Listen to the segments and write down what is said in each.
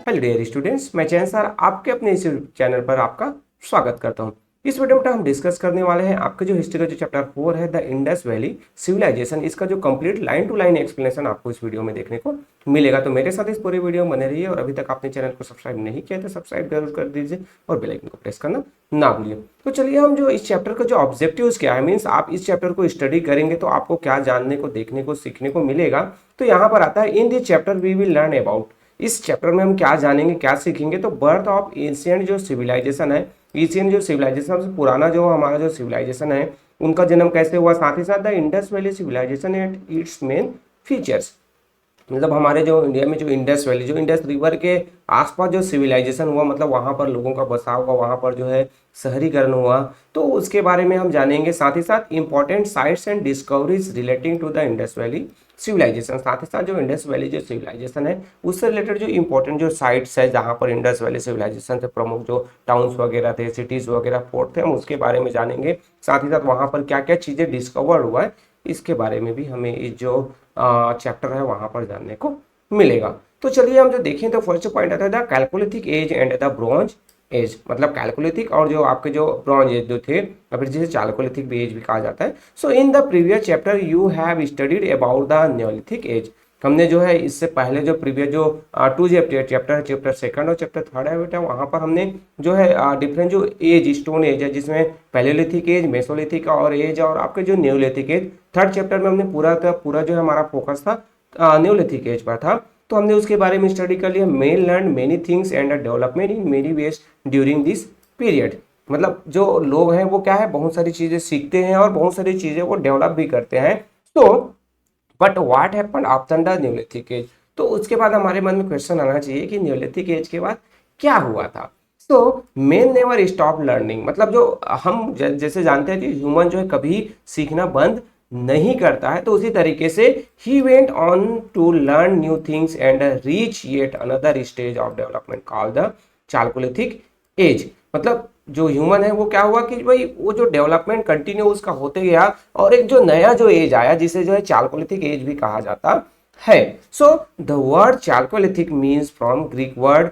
Hello dear students, मैं चैन sir आपके अपने इस चैनल पर आपका स्वागत करता हूं। इस वीडियो में हम डिस्कस करने वाले हैं आपके जो हिस्ट्री का जो चैप्टर 4 है द इंडस वैली सिविलाइजेशन। इसका जो complete line to line explanation आपको इस वीडियो में देखने को मिलेगा। तो मेरे साथ इस पूरे वीडियो में बने रहिए और अभी तक आपने चैनल को सब्सक्राइब नहीं किया तो सब्सक्राइब जरूर कर दीजिए और बेल आइकन को प्रेस करना ना भूलिए। तो चलिए हम जो इस चैप्टर का जो ऑब्जेक्टिव्स क्या है, मीन्स आप इस चैप्टर को स्टडी करेंगे तो आपको क्या जानने को, देखने को, सीखने को मिलेगा। तो यहाँ पर आता है in this chapter we will learn about. इस चैप्टर में हम क्या जानेंगे, क्या सीखेंगे, तो बर्थ ऑफ एशियंट जो सिविलाइजेशन है, एशियन जो सिविलाइजेशन सबसे पुराना जो हमारा जो सिविलाइजेशन है उनका जन्म कैसे हुआ, साथ ही साथ the Indus valley civilization and its main features. मतलब हमारे जो इंडिया में जो इंडस वैली, जो इंडस रिवर के आसपास जो सिविलाइजेशन हुआ, मतलब वहाँ पर लोगों का बसाव हुआ, वहाँ पर जो है शहरीकरण हुआ, तो उसके बारे में हम जानेंगे। साथ ही साथ important sites and discoveries relating to the Indus valley civilization. साथ ही साथ जो इंडस वैली जो सिविलाइजेशन है उससे रिलेटेड जो इंपॉर्टेंट जो साइट्स है जहाँ पर इंडस वैली सिविलाइजेशन से प्रमुख जो टाउन्स वगैरह थे, सिटीज वगैरह, फोर्ट थे, हम उसके बारे में जानेंगे। साथ ही साथ वहाँ पर क्या क्या चीज़ें डिस्कवर हुआ है इसके बारे में भी हमें इस जो चैप्टर है वहां पर जानने को मिलेगा। तो चलिए हम जो देखें तो फर्स्ट पॉइंट आता है the chalcolithic age and the bronze age. मतलब कैलकोलिथिक और जो आपके जो ब्रॉन्ज एज जो थे, फिर जिसे चालकोलिथिक एज भी कहा जाता है। So in the previous chapter you have studied about the Neolithic age. हमने जो है इससे पहले जो प्रीवियस जो टू चैप्टर है, चैप्टर सेकंड और चैप्टर थर्ड है बेटा, वहां पर हमने जो है डिफरेंट जो एज, स्टोन एज है, जिसमें पैलेलिथिक एज, मेसोलिथिक और एज और आपके जो न्यूलिथिक एज, थर्ड चैप्टर में हमने पूरा जो है हमारा फोकस था न्यूलिथिक एज पर था। तो हमने उसके बारे में स्टडी कर लिया। Main learn many things and development in many ways during this period. मतलब जो लोग हैं वो क्या है, बहुत सारी चीजें सीखते हैं और बहुत सारी चीजें को डेवलप भी करते हैं। तो but what happened after the neolithic age. तो उसके बाद हमारे मन में क्वेश्चन आना चाहिए कि न्यूलिथिक एज के बाद क्या हुआ था। तो मेन नेवर स्टॉप लर्निंग। मतलब जो हम जैसे जानते हैं कि ह्यूमन जो है कभी सीखना बंद नहीं करता है, तो उसी तरीके से ही went on to learn new things and reach yet another stage of development called the chalcolithic age. मतलब जो ह्यूमन है वो क्या हुआ कि भाई वो जो डेवलपमेंट कंटिन्यू उसका होते गया और एक जो नया जो एज आया जिसे जो है चालकोलिथिक एज भी कहा जाता है। So the word chalcolithic means from Greek word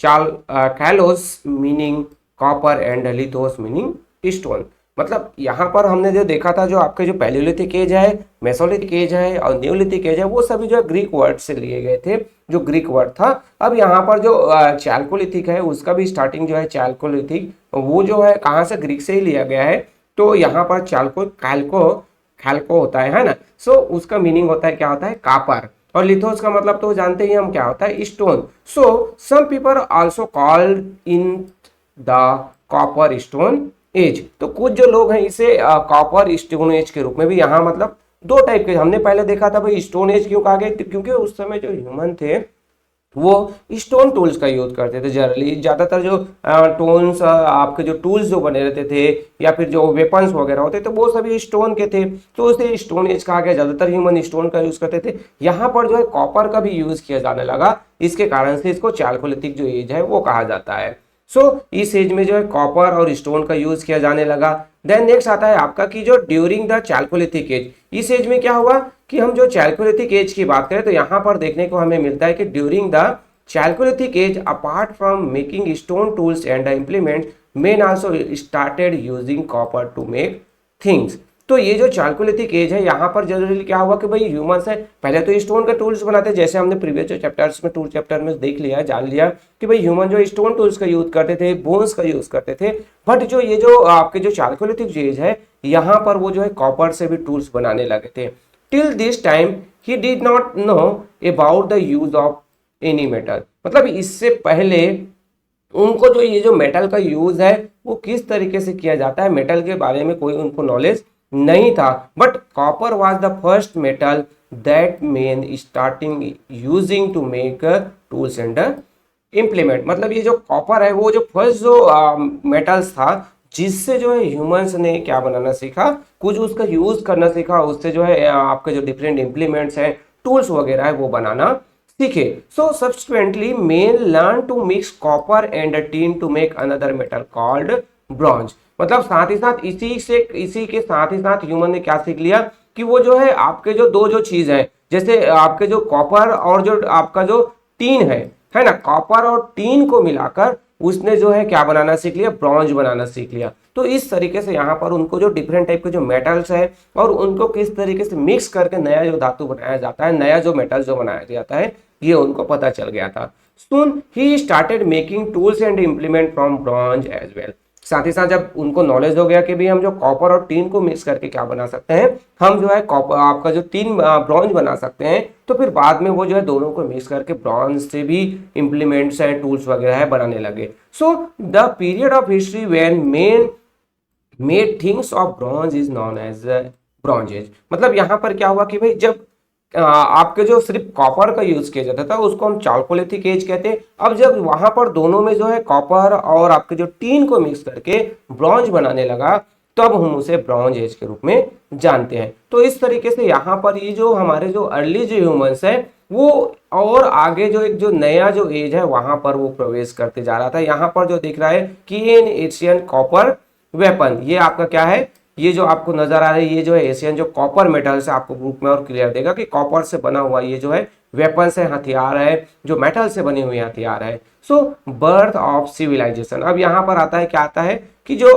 कैलोस meaning copper and lithos meaning stone. मतलब यहाँ पर हमने जो देखा था, जो आपके जो पैलियोलिथिक एज है, मेसोलिथिक एज है और न्यूलिथिक एज है, वो सभी जो है ग्रीक वर्ड से लिए गए थे, जो ग्रीक वर्ड था। अब यहाँ पर जो चालकोलिथिक है उसका भी स्टार्टिंग जो है चालकोलिथिक, वो जो है कहाँ से, ग्रीक से ही लिया गया है। तो यहाँ पर चालको कैल्को कैल्को होता है ना। सो उसका मीनिंग होता है, क्या होता है, कापर। और लिथोस का मतलब तो जानते ही हम क्या होता है, stone. So some people also called in the copper stone age. तो कुछ जो लोग हैं इसे कॉपर स्टोन एज के रूप में भी, यहाँ मतलब दो टाइप के हमने पहले देखा था। भाई स्टोन एज क्यों कहा गया, क्योंकि उस समय जो ह्यूमन थे वो स्टोन टूल्स का यूज करते थे। जनरली ज्यादातर जो टोन्स आपके जो टूल्स जो बने रहते थे या फिर जो वेपन्स वगैरह होते थे वो सभी स्टोन के थे, तो उसे स्टोन एज कहा गया। ज्यादातर ह्यूमन स्टोन का यूज करते थे। यहाँ पर जो है कॉपर का भी यूज किया जाने लगा, इसके कारण से इसको चालकोलिथिक जो एज है वो कहा जाता है। इस एज में जो है कॉपर और स्टोन का यूज किया जाने लगा। देन नेक्स्ट आता है आपका कि जो ड्यूरिंग द चालकोलिथिक एज, इस एज में क्या हुआ कि हम जो चालकोलिथिक एज की बात करें तो यहाँ पर देखने को हमें मिलता है कि during the chalcolithic as apart from making stone tools and implement main also started using copper two make things. तो ये जो चालकोलिथिक एज है यहाँ पर जनरली क्या हुआ कि भाई ह्यूमंस है पहले तो स्टोन के टूल्स बनाते, जैसे हमने प्रीवियस जो चैप्टर्स में, टू चैप्टर में देख लिया, जान लिया कि भाई ह्यूमन जो स्टोन टूल्स का यूज करते थे, बोन्स का यूज करते थे। बट जो ये जो आपके जो चालकोलिथिक एज है यहाँ पर वो जो है कॉपर से भी टूल्स बनाने लगे थे। Till this time he did not know about the use of any metal. मतलब इससे पहले उनको जो ये जो मेटल का यूज है वो किस तरीके से किया जाता है, मेटल के बारे में कोई उनको नॉलेज नहीं था। But copper was the first metal that men starting using to make tools and implement. मतलब ये जो कॉपर है वो जो फर्स्ट जो मेटल्स था जिससे जो है ह्यूमंस ने क्या बनाना सीखा, कुछ उसका यूज करना सीखा, उससे जो है आपके जो डिफरेंट इम्प्लीमेंट्स हैं, टूल्स वगैरह है वो बनाना सीखे। So subsequently men learn to mix copper and tin to make another metal called bronze. मतलब साथ ही साथ इसी के साथ ही साथ ह्यूमन ने क्या सीख लिया कि वो जो है आपके जो दो जो चीज है, जैसे आपके जो कॉपर और जो आपका जो टीन है, है ना, कॉपर और टीन को मिलाकर उसने जो है क्या बनाना सीख लिया, ब्रॉन्ज बनाना सीख लिया। तो इस तरीके से यहाँ पर उनको जो डिफरेंट टाइप के जो मेटल्स है और उनको किस तरीके से मिक्स करके नया जो धातु बनाया जाता है, नया जो मेटल जो बनाया जाता है, ये उनको पता चल गया था। Soon he started making tools and implement from bronze as well। साथ ही साथ जब उनको नॉलेज हो गया कि भाई हम जो कॉपर और टीन को मिक्स करके क्या बना सकते हैं, हम जो है कॉपर आपका जो टीन ब्रॉन्ज बना सकते हैं, तो फिर बाद में वो जो है दोनों को मिक्स करके ब्रॉन्ज से भी इंप्लीमेंट्स है, टूल्स वगैरह है बनाने लगे। So the period of history when men made things of bronze is known age bronze age. मतलब यहाँ पर क्या हुआ कि भाई जब आपके जो सिर्फ कॉपर का यूज किया जाता था उसको हम चाल्कोलिथिक एज कहते हैं। अब जब वहां पर दोनों में जो है कॉपर और आपके जो टीन को मिक्स करके ब्रॉन्ज बनाने लगा, तब हम उसे ब्रॉन्ज एज के रूप में जानते हैं। तो इस तरीके से यहाँ पर ये जो हमारे जो अर्ली जो ह्यूमंस है वो और आगे जो एक जो नया जो एज है वहां पर वो प्रवेश करते जा रहा था। यहाँ पर जो दिख रहा है कि इन एशियन कॉपर वेपन, ये आपका क्या है, ये जो आपको नजर आ रहा है ये जो है एशियन जो कॉपर मेटल से आपको ग्रुप में और क्लियर देगा कि कॉपर से बना हुआ ये जो है वेपन्स है, हथियार है, जो मेटल से बने हुए हथियार है। सो बर्थ ऑफ सिविलाइजेशन। अब यहाँ पर आता है क्या आता है कि जो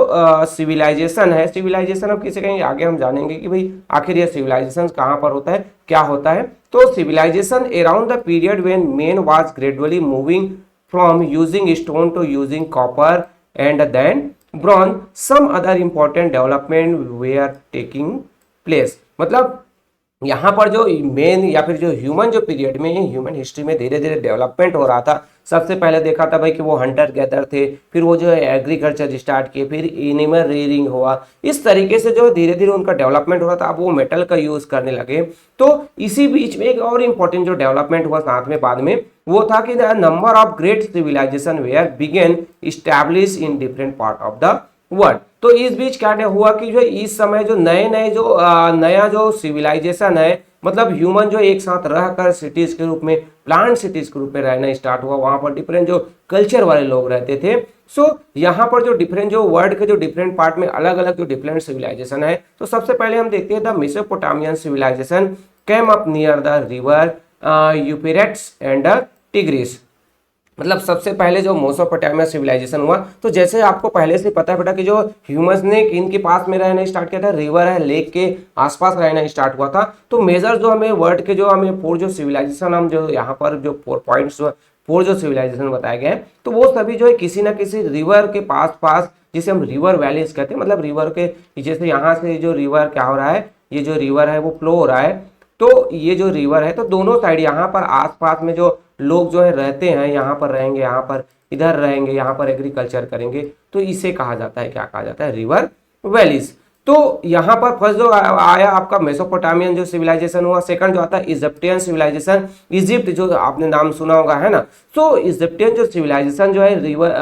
सिविलाइजेशन है, सिविलाइजेशन अब किसी कहीं आगे हम जानेंगे कि भाई आखिर ये सिविलाइजेशन कहाँ पर होता है, क्या होता है। तो civilization around the period when man was gradually moving from using stone to using copper and then bronze, some other important development were taking place. मतलब यहाँ पर जो मेन या फिर जो ह्यूमन जो पीरियड में ह्यूमन हिस्ट्री में धीरे धीरे डेवलपमेंट हो रहा था। सबसे पहले देखा था भाई कि वो हंटर गैदर थे, फिर वो जो है एग्रीकल्चर स्टार्ट किए, फिर एनिमल रेयरिंग हुआ। इस तरीके से जो धीरे धीरे उनका डेवलपमेंट हो रहा था, अब वो मेटल का यूज करने लगे। तो इसी बीच में एक और इम्पोर्टेंट जो डेवलपमेंट हुआ साथ में बाद में, वो था कि the number of great civilization were began establish in different part of the world. तो इस बीच क्या हुआ कि जो इस समय जो नए नए जो नया जो सिविलाइजेशन है, मतलब ह्यूमन जो एक साथ रहकर सिटीज के रूप में, प्लांट सिटीज के रूप में रहना स्टार्ट हुआ। वहां पर डिफरेंट जो कल्चर वाले लोग रहते थे। सो यहाँ पर जो डिफरेंट जो वर्ल्ड के जो डिफरेंट पार्ट में अलग अलग जो डिफरेंट सिविलाइजेशन है, तो सबसे पहले हम देखते हैं the Mesopotamian civilization came up near the river Euphrates and Tigris. मतलब सबसे पहले जो मेसोपोटामिया सिविलाइजेशन हुआ, तो जैसे आपको पहले से पता है बेटा कि जो ह्यूमंस ने इनके पास में रहना स्टार्ट किया था, रिवर है, लेक के आसपास रहना स्टार्ट हुआ था। तो मेजर जो हमें वर्ल्ड के जो हमें 4 जो सिविलाइजेशन, हम जो यहाँ पर जो 4 पॉइंट्स 4 जो सिविलाइजेशन बताए गए हैं, तो वो सभी जो है किसी ना किसी रिवर के पास पास, जिसे हम रिवर वैलीज कहते हैं। मतलब रिवर के जैसे यहाँ से जो रिवर क्या हो रहा है, ये जो रिवर है वो फ्लो हो रहा है, तो ये जो रिवर है, तो दोनों साइड यहाँ पर आसपास में जो लोग जो है रहते हैं, यहाँ पर रहेंगे, यहाँ पर इधर रहेंगे, यहाँ पर एग्रीकल्चर करेंगे, तो इसे कहा जाता है, क्या कहा जाता है, रिवर वैलीज। तो यहाँ पर फर्स्ट जो आया आपका मेसोपोटामियन जो सिविलाइजेशन हुआ। सेकंड जो आता है इजिप्टियन सिविलाइजेशन, इजिप्ट जो आपने नाम सुना होगा, है ना। तो इजिप्टियन जो सिविलाइजेशन जो है river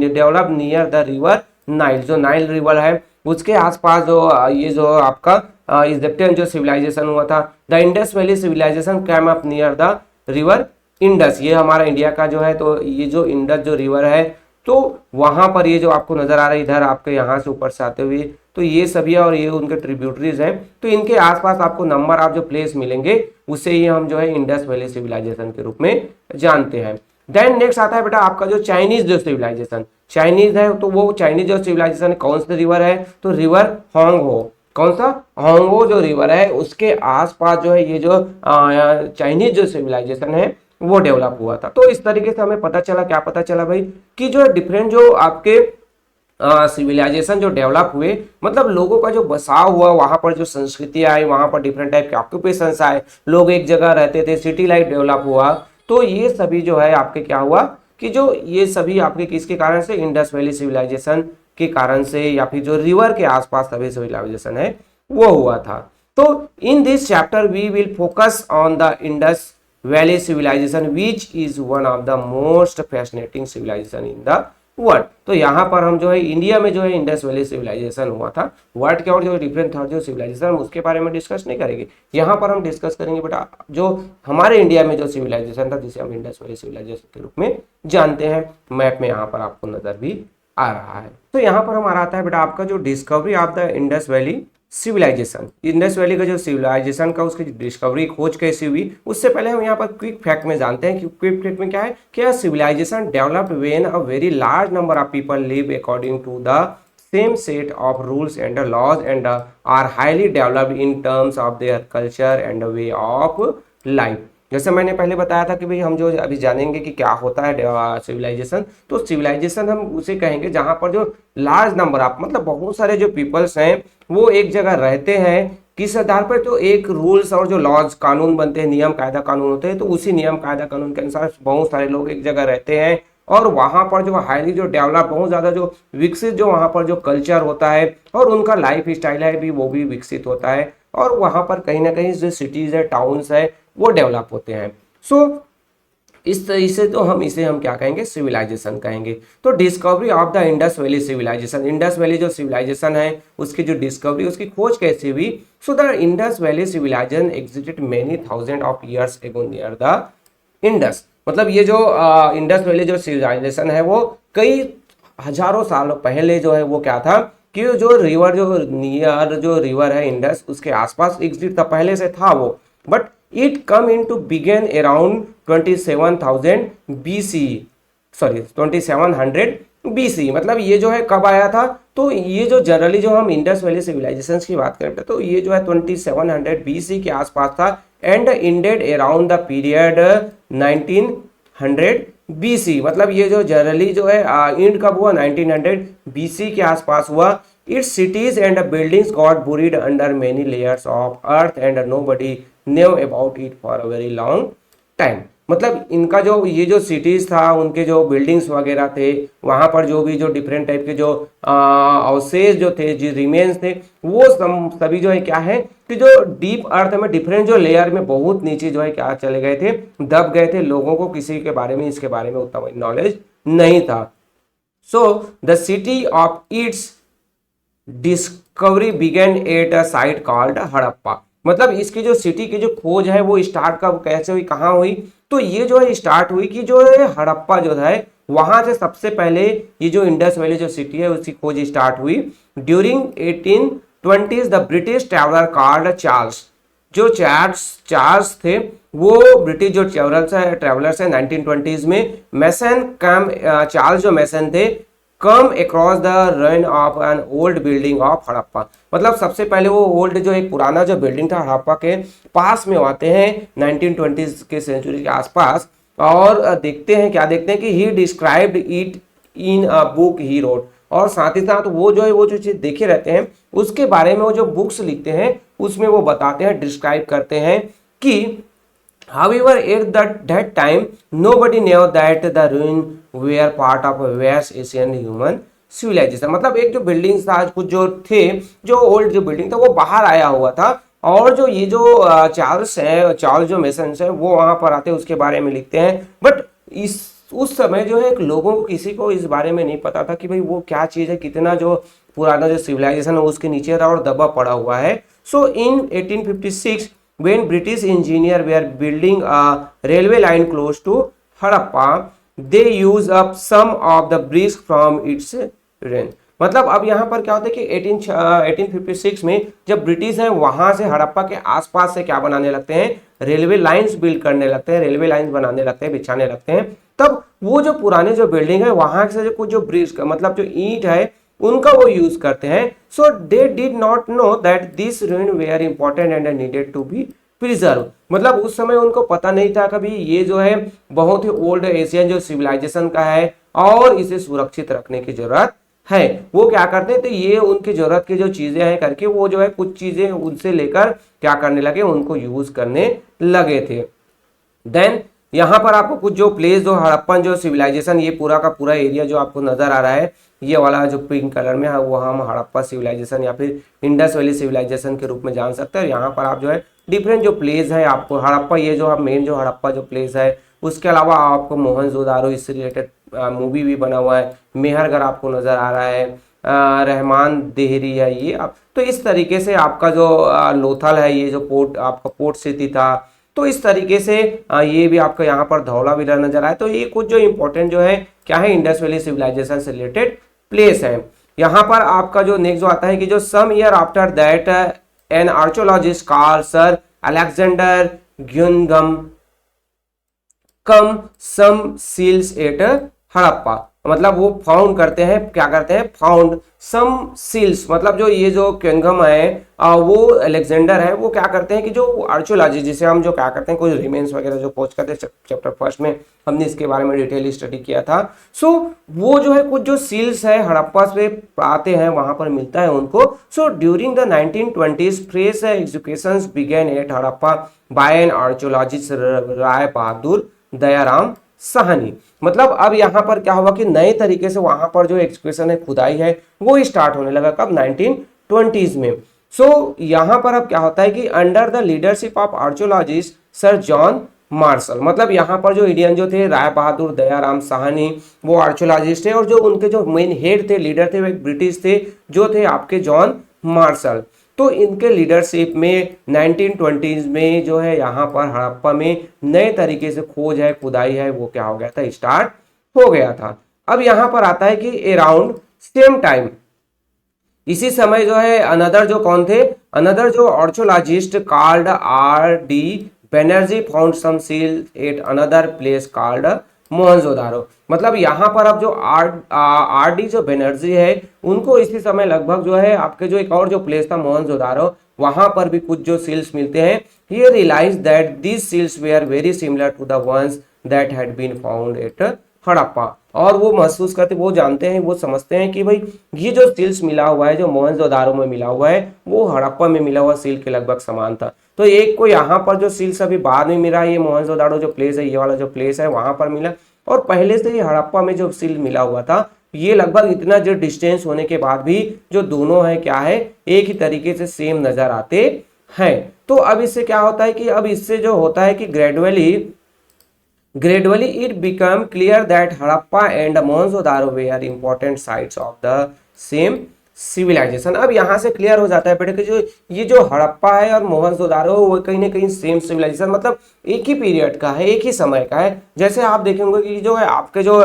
develop near the river Nile, जो नाइल रिवर है उसके आसपास जो ये जो आपका इजिप्टियन जो सिविलाइजेशन हुआ था। The Indus valley civilization came up near the river Indus, ये हमारा इंडिया का जो है, तो ये जो इंडस जो रिवर है, तो वहां पर ये जो आपको नजर आ रहा है इधर आपके यहाँ से ऊपर से आते हुए, तो ये सभी और ये उनके ट्रिब्यूटरीज हैं। तो इनके आसपास आपको नंबर ऑफ जो प्लेस मिलेंगे, उससे ही हम जो है इंडस वैली सिविलाइजेशन के रूप में जानते हैं। देन नेक्स्ट आता है बेटा आपका जो चाइनीज जो सिविलाइजेशन, चाइनीज है, तो वो चाइनीज जो सिविलाइजेशन कौन सा रिवर है, तो रिवर होंगहो। कौन सा, होंगहो जो रिवर है, उसके आसपास जो है ये जो चाइनीज जो सिविलाइजेशन है वो डेवलप हुआ था। तो इस तरीके से हमें पता चला, क्या पता चला भाई, कि जो डिफरेंट जो आपके सिविलाइजेशन जो डेवलप हुए, मतलब लोगों का जो बसाव हुआ, वहां पर जो संस्कृति आई, वहां पर डिफरेंट टाइप के ऑक्यूपेशन आए, लोग एक जगह रहते थे, सिटी लाइफ डेवलप हुआ। तो ये सभी जो है आपके क्या हुआ कि जो ये सभी आपके किसके कारण से, इंडस वैली सिविलाइजेशन के कारण से, या फिर जो रिवर के आसपास सभी सिविलाइजेशन है वो हुआ था। तो in this chapter we will focus on the Indus valley civilization which is one of the most fascinating civilization in the world. तो यहाँ पर हम जो है इंडिया में जो है इंडस वैली सिविलाइजेशन हुआ था। वर्ल्ड के और जो डिफरेंट थर्ड जो सिविलाइजेशन उसके बारे में डिस्कस नहीं करेंगे, यहाँ पर हम डिस्कस करेंगे बेटा जो हमारे इंडिया में जो सिविलाइजेशन था, जिसे हम इंडस वैली सिविलाइजेशन के रूप में जानते हैं। मैप में यहाँ पर आपको नजर भी आ रहा है। तो यहाँ पर हमारा आता है बेटा आपका जो discovery of the Indus valley civilization, Indus valley का जो सिविलाइजेशन का उसकी डिस्कवरी खोज कैसी हुई, उससे पहले हम यहाँ पर क्विक फैक्ट में जानते हैं कि क्विक फैक्ट में क्या है कि civilization developed when a very large number of people live according to the same set of rules and laws and are highly developed in terms of their culture and way of life. जैसे मैंने पहले बताया था कि भाई हम जो अभी जानेंगे कि क्या होता है सिविलाइजेशन, तो सिविलाइजेशन हम उसे कहेंगे जहां पर जो लार्ज नंबर ऑफ मतलब बहुत सारे जो पीपल्स हैं वो एक जगह रहते हैं, किस आधार पर, तो एक रूल्स और जो लॉज कानून बनते हैं, नियम कायदा कानून होते हैं, तो उसी नियम कायदा कानून के अनुसार बहुत सारे लोग एक जगह रहते हैं और वहां पर जो हाईली जो डेवलप बहुत ज्यादा जो विकसित जो वहां पर जो कल्चर होता है और उनका लाइफ स्टाइल है भी वो भी विकसित होता है और वहां पर कहीं ना कहीं जो सिटीज है टाउन्स है वो डेवलप होते हैं। सो इस तरह से तो इसे हम क्या कहेंगे, सिविलाइजेशन कहेंगे। तो discovery of the Indus valley civilization, Indus valley जो सिविलाइजेशन है उसकी जो डिस्कवरी उसकी खोज कैसे हुई। So the Indus valley civilisation existed many thousand of years ago near the Indus, मतलब ये जो इंडस वैली जो सिविलाइजेशन है वो कई हजारों साल पहले जो है वो क्या था कि जो रिवर जो नियर जो रिवर है इंडस उसके आसपास एग्जिस्ट था, पहले से था वो, but it come into began around 27,000 BC, sorry 2700 BC, मतलब ये जो है कब आया था, तो ये जो जनरली जो हम इंडस वैली सिविलाइजेशन की बात करते हैं तो ये जो है 2700 BC के आसपास था and ended around the period 1900 BC, मतलब ये जो जनरली जो है इंड कब हुआ 1900 BC के आसपास हुआ। Its cities and buildings got buried under many layers of earth and nobody knew about it for a very long time, मतलब इनका जो ये जो सिटीज था उनके जो बिल्डिंग्स वगैरह थे वहां पर जो भी जो डिफरेंट टाइप के जो अवशेष जो थे जो रिमेन्स थे वो सभी जो है क्या है कि जो डीप अर्थ में डिफरेंट जो लेयर में बहुत नीचे जो है क्या चले गए थे, दब गए थे, लोगों को किसी के बारे में इसके बारे में उतना नॉलेज नहीं था। So the city of its discovery began at a site called Harappa, मतलब इसकी जो सिटी की जो खोज है वो स्टार्ट कब कैसे हुई कहाँ हुई, तो ये जो है स्टार्ट हुई कि जो है हड़प्पा जो है वहां से सबसे पहले ये जो इंडस वैली जो सिटी है उसकी खोज स्टार्ट हुई। During 1820 the British traveller called Charles, जो चार्ल्स थे वो ब्रिटिश जो ट्रैवलर्स है 1920s में मैसन कम चार्ल्स जो मैसन थे come across the run of an old building of Harappa, मतलब सबसे पहले वो ओल्ड जो एक पुराना जो बिल्डिंग था हड़प्पा के पास में आते हैं 1920s के सेंचुरी के आसपास और देखते हैं क्या देखते हैं कि ही described it in a book he wrote, और साथ ही साथ वो जो चीज देखे रहते हैं उसके बारे में वो जो बुक्स लिखते हैं उसमें वो बताते हैं डिस्क्राइब करते हैं कि however at that time nobody knew that the ruin were part of a vast ancient human civilization, मतलब एक जो बिल्डिंग था कुछ जो थे जो ओल्ड जो बिल्डिंग था वो बाहर आया हुआ था और जो ये जो चार्ल्स जो मेसन है वो वहां पर आते हैं उसके बारे में लिखते हैं, बट उस समय जो है लोगों को किसी को इस बारे में नहीं पता था कि भाई वो क्या चीज है, कितना जो पुराना जो सिविलाइजेशन है उसके नीचे था और दबा पड़ा हुआ है। So in 1856 when British engineers were building a railway line close to Harappa, they used up some of the bricks from its ruins, मतलब अब यहाँ पर क्या होता है कि 1856 में जब ब्रिटिश हैं वहां से हड़प्पा के आसपास से क्या बनाने लगते हैं, रेलवे लाइंस बिल्ड करने लगते हैं, रेलवे लाइंस बनाने लगते हैं, बिछाने लगते हैं, तब वो जो पुराने जो बिल्डिंग है वहां से जो कुछ जो ब्रिक्स मतलब जो ईंट है उनका वो यूज करते हैं। So they did not know that this ruin were important and needed to be preserve, मतलब उस समय उनको पता नहीं था कभी ये जो है बहुत ही ओल्ड एशियन जो सिविलाइजेशन का है और इसे सुरक्षित रखने की जरूरत है। वो क्या करते हैं तो ये उनकी जरूरत की जो चीजें हैं करके वो जो है कुछ चीजें उनसे लेकर क्या करने लगे, उनको यूज करने लगे थे। देन यहाँ पर आपको कुछ जो प्लेस जो हड़प्पन जो सिविलाइजेशन ये पूरा का पूरा एरिया जो आपको नजर आ रहा है ये वाला जो पिंक कलर में है वो हम हड़प्पा सिविलाइजेशन या फिर इंडस वैली सिविलाइजेशन के रूप में जान सकते हैं। यहाँ पर आप जो है डिफरेंट जो प्लेस है आपको हड़प्पा ये जो मेन जो हड़प्पा जो प्लेस है, उसके अलावा आपको मोहनजोदारो इससे रिलेटेड मूवी भी बना हुआ है, मेहरगढ़ आपको नजर आ रहा है, रहमान देहरी है ये आप, तो इस तरीके से आपका जो लोथल है ये जो पोर्ट आपका पोर्ट सिटी था, तो इस तरीके से ये भी आपका यहाँ पर धौलावीरा नजर आए। तो ये कुछ जो इंपॉर्टेंट जो है क्या है इंडस वैली सिविलाइजेशन से रिलेटेड प्लेस है। यहाँ पर आपका जो नेक्स्ट जो आता है कि जो some year after that an archaeologist called sir Alexander Cunningham come some seals at Harappa, मतलब वो फाउंड करते हैं, क्या करते हैं, फाउंड सम सील्स, मतलब जो ये जो क्वेंगम है वो अलेक्जेंडर है, वो क्या करते हैं कि जो आर्कियोलॉजी जिसे हम जो क्या करते हैं कुछ रिमेन्स वगैरह जो खोज करते हैं, चैप्टर फर्स्ट में हमने इसके बारे में डिटेल स्टडी किया था। सो वो जो है कुछ जो सील्स है हड़प्पा से आते हैं, वहां पर मिलता है उनको। So during the 1920s fresh excavations began at Harappa by an archaeologist Rai Bahadur Dayaram Sahni, मतलब अब यहाँ पर क्या हुआ कि नए तरीके से वहां पर जो एक्सक्वेशन है खुदाई है वो स्टार्ट होने लगा, कब, 1920s में। सो यहाँ पर अब क्या होता है कि under the leadership of archaeologist sir John Marshall, मतलब यहाँ पर जो इंडियन जो थे राय बहादुर दयाराम साहनी वो आर्कियोलॉजिस्ट है, और जो उनके जो मेन हेड थे, लीडर थे, वो एक ब्रिटिश थे जो थे आपके जॉन मार्शल। तो इनके लीडरशिप में 1920s में जो है यहाँ पर हड़प्पा में नए तरीके से खोज है, खुदाई है, वो क्या हो गया था, स्टार्ट हो गया था। अब यहाँ पर आता है कि अराउंड सेम टाइम, इसी समय जो है अनदर जो कौन थे, अनदर जो archaeologist called R D Banerjee found some seal at another place called Mohenjodaro, मतलब यहाँ पर अब जो आर डी जो बैनर्जी है उनको इसी समय लगभग जो है आपके जो एक और जो प्लेस था मोहनजोदारो, वहां पर भी कुछ जो सील्स मिलते हैं। He realize that these seals were very similar to the ones that had been found at Harappa, और वो महसूस करते, वो जानते हैं, वो समझते हैं कि भाई ये जो सील्स मिला हुआ है, जो मोहनजोदारो में मिला हुआ है, वो हड़प्पा में मिला हुआ सील के लगभग समान था। तो एक को यहाँ पर जो सील्स अभी बाद में मिला, ये मोहनजोदारो जो प्लेस है, ये वाला जो प्लेस है वहां पर मिला, और पहले से ही हड़प्पा में जो सील मिला हुआ था, ये लगभग इतना जो डिस्टेंस होने के बाद भी जो दोनों है क्या है, एक ही तरीके से सेम नजर आते हैं। तो अब इससे क्या होता है कि अब इससे जो होता है कि gradually it became clear that Harappa and Mohenjo-daro were important sites of the same civilization। अब यहाँ से क्लियर हो जाता है बेटे कि जो ये जो हड़प्पा है और मोहनजोदारो वो कहीं ना कहीं सेम सिविलाइजेशन, मतलब एक ही पीरियड का है, एक ही समय का है। जैसे आप देखेंगे कि जो है आपके जो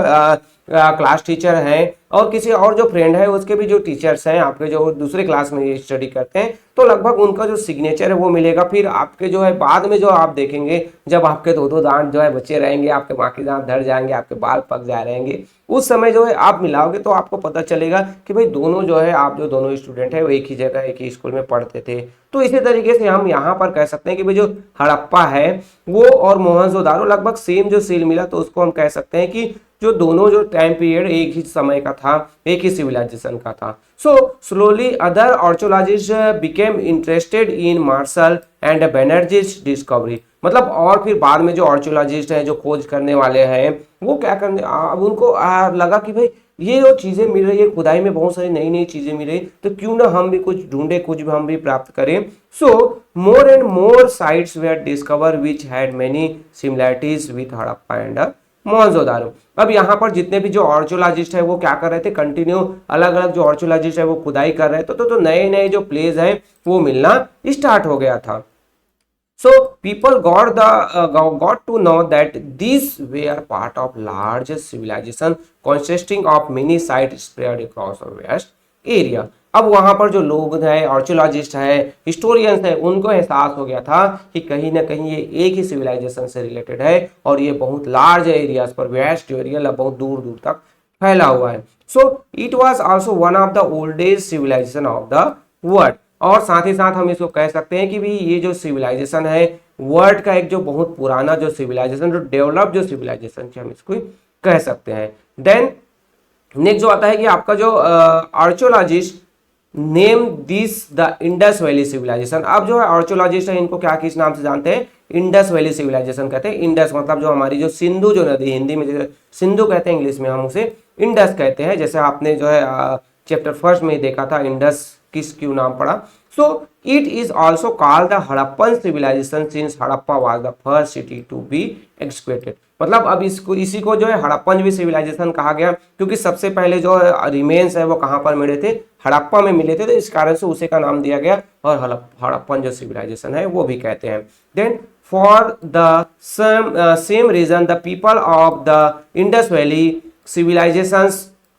क्लास टीचर हैं और किसी और जो फ्रेंड है उसके भी जो टीचर्स हैं आपके जो दूसरे क्लास में स्टडी करते हैं, तो लगभग उनका जो सिग्नेचर है वो मिलेगा। फिर आपके जो है बाद में जो आप देखेंगे जब आपके दो दांत जो है बचे रहेंगे, आपके बाकी दांत धर जाएंगे, आपके बाल पक जा रहेंगे, उस समय जो है आप मिलाओगे तो आपको पता चलेगा कि भाई दोनों जो है आप जो दोनों स्टूडेंट है वो एक ही जगह एक ही स्कूल में पढ़ते थे। तो इसी तरीके से हम यहाँ पर कह सकते हैं कि भाई जो हड़प्पा है वो और मोहनजोदारो लगभग सेम जो सील मिला, तो उसको हम कह सकते हैं कि जो दोनों जो टाइम पीरियड एक ही समय का था, एक ही सिविलाइजेशन का था। So slowly other archaeologist became interested in martial and Banerjee's discovery, मतलब और फिर बाद में जो आर्कियोलॉजिस्ट हैं, जो खोज करने वाले हैं, वो क्या करने, अब उनको लगा कि भाई ये जो चीजें मिल रही है खुदाई में, बहुत सारी नई नई चीजें मिल रही, तो क्यों ना हम भी कुछ ढूंढे, कुछ भी हम भी प्राप्त करें। So more and more sites were discover which had many similarities with Harappa and Mohenjodaro. अब यहाँ पर जितने भी जो आर्कियोलॉजिस्ट है वो क्या कर रहे थे, कंटिन्यू अलग अलग जो आर्कियोलॉजिस्ट है वो खुदाई कर रहे थे, तो नए नए जो प्लेस है वो मिलना स्टार्ट हो गया था। So people got to know that these were part of large civilization consisting of many sites spread across the vast area। अब वहां पर जो लोग हैं, आर्कियोलॉजिस्ट है, हिस्टोरियंस है, उनको एहसास हो गया था कि कहीं ना कहीं ये एक ही सिविलाइजेशन से रिलेटेड है और ये बहुत लार्ज एरियाज पर, वेस्ट एरिया बहुत दूर दूर तक फैला हुआ है। So it was also one of the oldest civilization of the world, और साथ ही साथ हम इसको कह सकते हैं कि भी ये जो सिविलाइजेशन है वर्ल्ड का एक जो बहुत पुराना जो सिविलाइजेशन, जो डेवलप जो सिविलाइजेशन हम इसको कह सकते हैं। देन नेक्स्ट जो आता है कि आपका जो archaeologist name this the Indus valley civilization. अब जो है आर्कियोलॉजिस्ट है इनको क्या किस नाम से जानते हैं, इंडस वैली सिविलाइजेशन कहते हैं। इंडस मतलब जो हमारी जो सिंधु जो नदी, हिंदी में जो सिंधु कहते हैं, इंग्लिश में हम उसे इंडस कहते हैं। जैसे आपने जो है चैप्टर फर्स्ट में देखा था इंडस किस क्यों नाम पड़ा। So it is also called the Harappan civilisation since Harappa was the first city to be excavated. मतलब अब इसको इसी को जो है हड़प्पन भी सिविलाइजेशन कहा गया, क्योंकि सबसे पहले जो रिमेन्स है वो कहाँ पर मिले थे, हड़प्पा में मिले थे, तो इस कारण से उसी का नाम दिया गया और हड़प्पन जो सिविलाइजेशन है वो भी कहते हैं। Then for the same reason the people of the Indus valley civilizations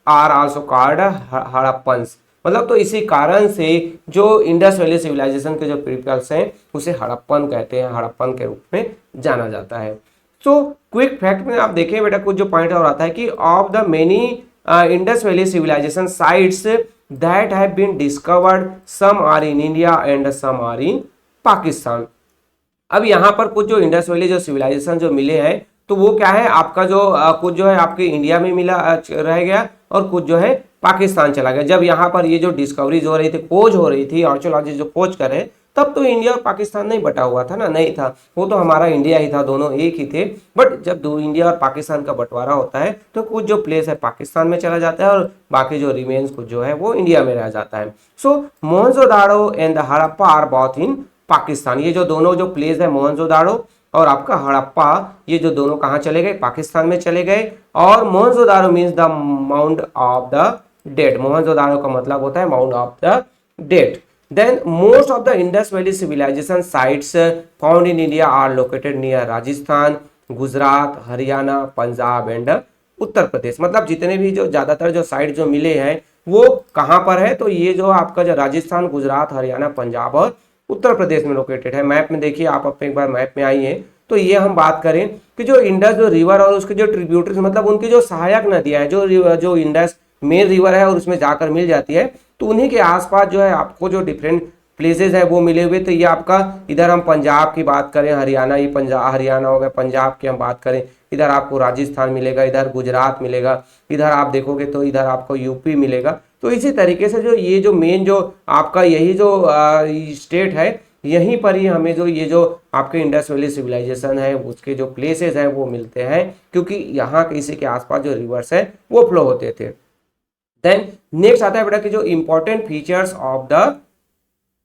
are also called Harappans. मतलब तो इसी कारण से जो इंडस वैली सिविलाइजेशन के जो पीपल्स हैं उसे हड़प्पन कहते हैं, हड़प्पन के रूप में जाना जाता है। सो क्विक फैक्ट में आप देखें बेटा कुछ जो पॉइंट और आता है कि of the many Indus valley civilization sites that have been discovered, some are in India and some are in Pakistan. अब यहाँ पर कुछ जो इंडस वैली जो सिविलाइजेशन जो मिले हैं तो वो क्या है आपका जो कुछ जो है आपके इंडिया में मिला रह गया और कुछ जो है पाकिस्तान चला गया। जब यहाँ पर ये जो डिस्कवरीज हो रही थी, खोज हो रही थी, आर्कियोलॉजिस्ट जो खोज कर रहे हैं, तब तो इंडिया और पाकिस्तान नहीं बटा हुआ था ना, नहीं था, वो तो हमारा इंडिया ही था, दोनों एक ही थे। बट जब दो इंडिया और पाकिस्तान का बंटवारा होता है तो कुछ जो प्लेस है पाकिस्तान में चला जाता है और बाकी जो रिमेन्स कुछ जो है वो इंडिया में रह जाता है। So Mohenjodaro and the Harappa are both in Pakistan. ये जो दोनों जो प्लेस है मोहनजोदाड़ो और आपका हड़प्पा, ये जो दोनों कहाँ चले गए, पाकिस्तान में चले गए। और Mohenjodaro means the mount of the dead. Mohenjodaro का मतलब होता है mount of the dead. Then most of the Indus Valley civilization sites found in India are located near Rajasthan, Gujarat, Haryana, Punjab and Uttar Pradesh. मतलब जितने भी जो ज्यादातर जो साइट जो मिले हैं वो कहाँ पर है, तो ये जो आपका जो राजस्थान, गुजरात, हरियाणा, पंजाब और उत्तर प्रदेश में लोकेटेड है। मैप में देखिए आप अपने एक बार मैप में आइए तो ये हम बात करें कि जो इंडस जो रिवर और उसके जो ट्रिब्यूटरीज मतलब उनकी जो सहायक नदियां है, जो इंडस मेन रिवर है और उसमें जाकर मिल जाती है, तो उन्हीं के आसपास जो है आपको जो डिफरेंट प्लेसेस है वो मिले हुए। तो ये आपका इधर हम पंजाब की बात करें, हरियाणा, ये पंजाब हरियाणा हो गया, पंजाब की हम बात करें, इधर आपको राजस्थान मिलेगा, इधर गुजरात मिलेगा, इधर आप देखोगे तो इधर आपको यूपी मिलेगा। तो इसी तरीके से जो ये जो मेन जो आपका यही जो स्टेट है, यहीं पर ही हमें जो ये जो आपके इंडस वैली सिविलाइजेशन है उसके जो प्लेसेस हैं वो मिलते हैं, क्योंकि यहाँ के इसी के आसपास जो रिवर्स है वो फ्लो होते थे। देन नेक्स्ट आता है बेटा कि जो important features of the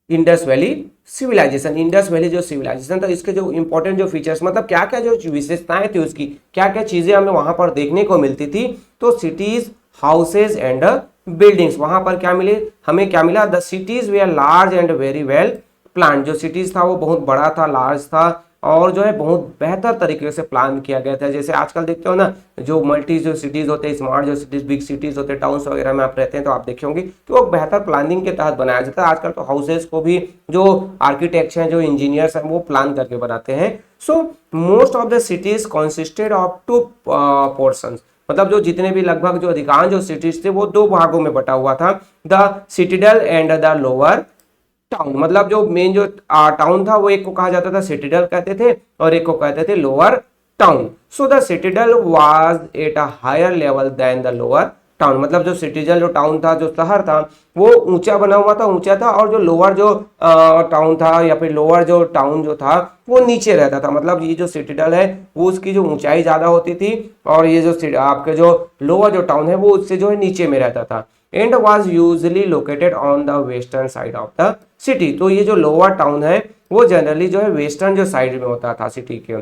Indus valley civilization. Indus valley जो सिविलाइजेशन था इसके जो इंपॉर्टेंट जो फीचर्स मतलब क्या क्या जो विशेषताएं थी उसकी, क्या क्या चीजें हमें वहां पर देखने को मिलती थी, तो सिटीज, हाउसेज एंड बिल्डिंग्स। वहां पर क्या मिले, हमें क्या मिला, the cities were are large and very well plan. जो सिटीज था वो बहुत बड़ा था, लार्ज था और जो है बहुत बेहतर तरीके से प्लान किया गया था। जैसे आजकल देखते हो ना जो मल्टी जो सिटीज होते हैं, स्मार्ट जो सिटीज, बिग सिटीज होते हैं, टाउन्स वगैरह में आप रहते हैं तो आप देखे होंगे कि वो बेहतर प्लानिंग के तहत बनाया जाता है। आजकल तो हाउसेस को भी जो आर्किटेक्ट्स हैं, जो इंजीनियर्स हैं, वो प्लान करके बनाते हैं। So most of the cities कॉन्सिस्टेड of 2 portions. मतलब जो जितने भी लगभग जो अधिकांश जो सिटीज थे वो 2 भागों में बटा हुआ था, the citadel and the lower town. मतलब जो मेन जो टाउन था वो एक को कहा जाता था सिटिडल कहते थे और एक को कहते थे lower town. So the citadel was at a higher level than the lower town. मतलब जो सिटिडल जो टाउन था, जो शहर था, वो ऊंचा बना हुआ था, ऊंचा था, और जो लोअर जो टाउन था या फिर लोअर जो टाउन जो था वो नीचे रहता था। मतलब ये जो सिटिडल है वो उसकी जो ऊंचाई ज्यादा होती थी और ये जो आपके जो लोअर जो टाउन है वो उससे जो है नीचे में रहता था। And was usually located on the western side of the city. तो ये जो लोअर टाउन है वो जनरली जो है वेस्टर्न जो साइड में होता था सिटी के।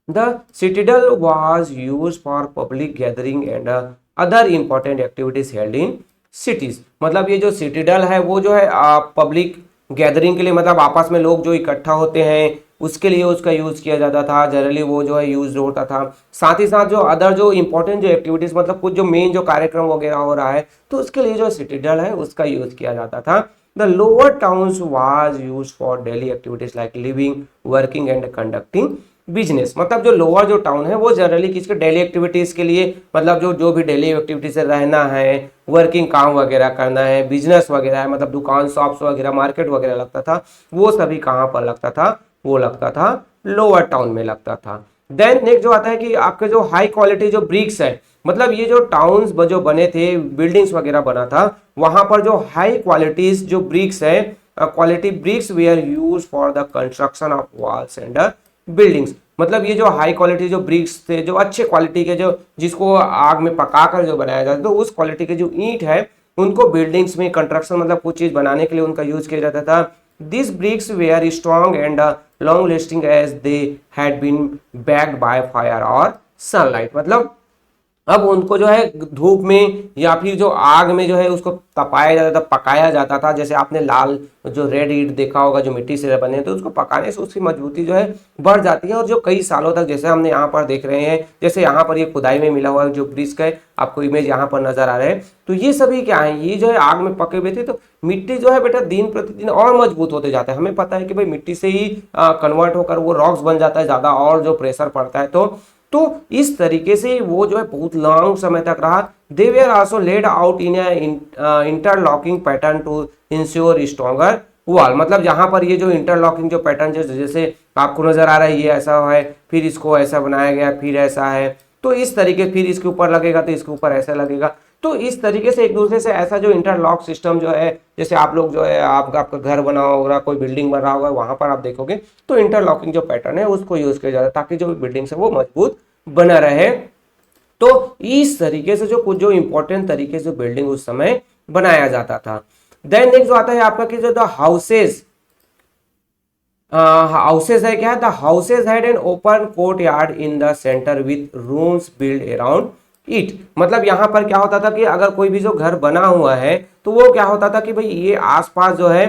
The citadel was used for public gathering and other important activities held in cities. मतलब ये जो सिटिडल है वो जो है पब्लिक गैदरिंग के लिए, मतलब आपस में लोग जो इकट्ठा होते हैं उसके लिए उसका यूज किया जाता था। जनरली वो जो है यूज होता था। साथ ही साथ जो अदर जो इंपॉर्टेंट जो एक्टिविटीज मतलब कुछ जो मेन जो कार्यक्रम वगैरह हो रहा है तो उसके लिए जो सिटिडल है उसका यूज किया जाता था। The lower towns was use for daily activities like living, working and conducting business. मतलब जो लोअर जो टाउन है वो जनरली किसके डेली एक्टिविटीज के लिए, मतलब जो जो भी डेली एक्टिविटीज से रहना है, वर्किंग काम वगैरह करना है, बिजनेस वगैरह है, मतलब दुकान, शॉप्स वगैरह, मार्केट वगैरह लगता था, वो सभी कहाँ पर लगता था, वो लगता था लोअर टाउन में लगता था। देन नेक्स्ट जो आता है कि आपके जो हाई क्वालिटी जो ब्रिक्स है, मतलब ये जो टाउन्स जो बने थे, बिल्डिंग्स वगैरह बना था, वहां पर जो हाई क्वालिटीज जो ब्रिक्स है, quality bricks were use for the construction of walls and buildings. मतलब ये जो हाई क्वालिटी जो ब्रिक्स थे, जो अच्छे क्वालिटी के, जो जिसको आग में पकाकर जो बनाया जाता है, तो उस क्वालिटी के जो ईंट है उनको बिल्डिंग्स में कंस्ट्रक्शन मतलब कुछ चीज बनाने के लिए उनका यूज किया जाता था। These bricks were strong and long lasting as they had been backed by fire or sunlight। मतलब अब उनको जो है धूप में या फिर जो आग में जो है उसको तपाया जाता था, पकाया जाता था। जैसे आपने लाल जो रेड ईंट देखा होगा जो मिट्टी से बने, तो उसको पकाने से उसकी मजबूती जो है बढ़ जाती है और जो कई सालों तक, जैसे हमने यहाँ पर देख रहे हैं, जैसे यहाँ पर ये खुदाई में मिला हुआ है जो ब्रिज का आपको इमेज यहाँ पर नजर आ रहा है, तो ये सभी क्या है, ये जो है आग में पके हुए थे। तो मिट्टी जो है बेटा दिन प्रतिदिन और मजबूत होते जाता है। हमें पता है कि भाई मिट्टी से ही कन्वर्ट होकर वो रॉक्स बन जाता है ज्यादा, और जो प्रेशर पड़ता है तो इस तरीके से वो जो है बहुत लॉन्ग समय तक रहा। They were also laid out in interlocking pattern to ensure stronger wall. मतलब यहाँ पर ये जो इंटरलॉकिंग जो पैटर्न जैसे आपको नजर आ रहा है, ये ऐसा है, फिर इसको ऐसा बनाया गया, फिर ऐसा है, तो इस तरीके, फिर इसके ऊपर लगेगा तो इसके ऊपर ऐसा लगेगा। तो इस तरीके से एक दूसरे से ऐसा जो इंटरलॉक सिस्टम जो है, जैसे आप लोग जो है आपका घर बना होगा, कोई बिल्डिंग बन रहा होगा, वहां पर आप देखोगे तो इंटरलॉकिंग जो पैटर्न है उसको यूज किया जाता है ताकि जो बिल्डिंग है वो मजबूत बना रहे। तो इस तरीके से जो कुछ जो इंपॉर्टेंट तरीके से बिल्डिंग उस समय बनाया जाता था। देन नेक्स्ट जो आता है आपका कि जो द हाउसेज, हाउसेज है क्या, the houses had an open court yard in the centre with rooms build around it. मतलब यहाँ पर क्या होता था कि अगर कोई भी जो घर बना हुआ है तो वो क्या होता था कि भाई ये आसपास जो है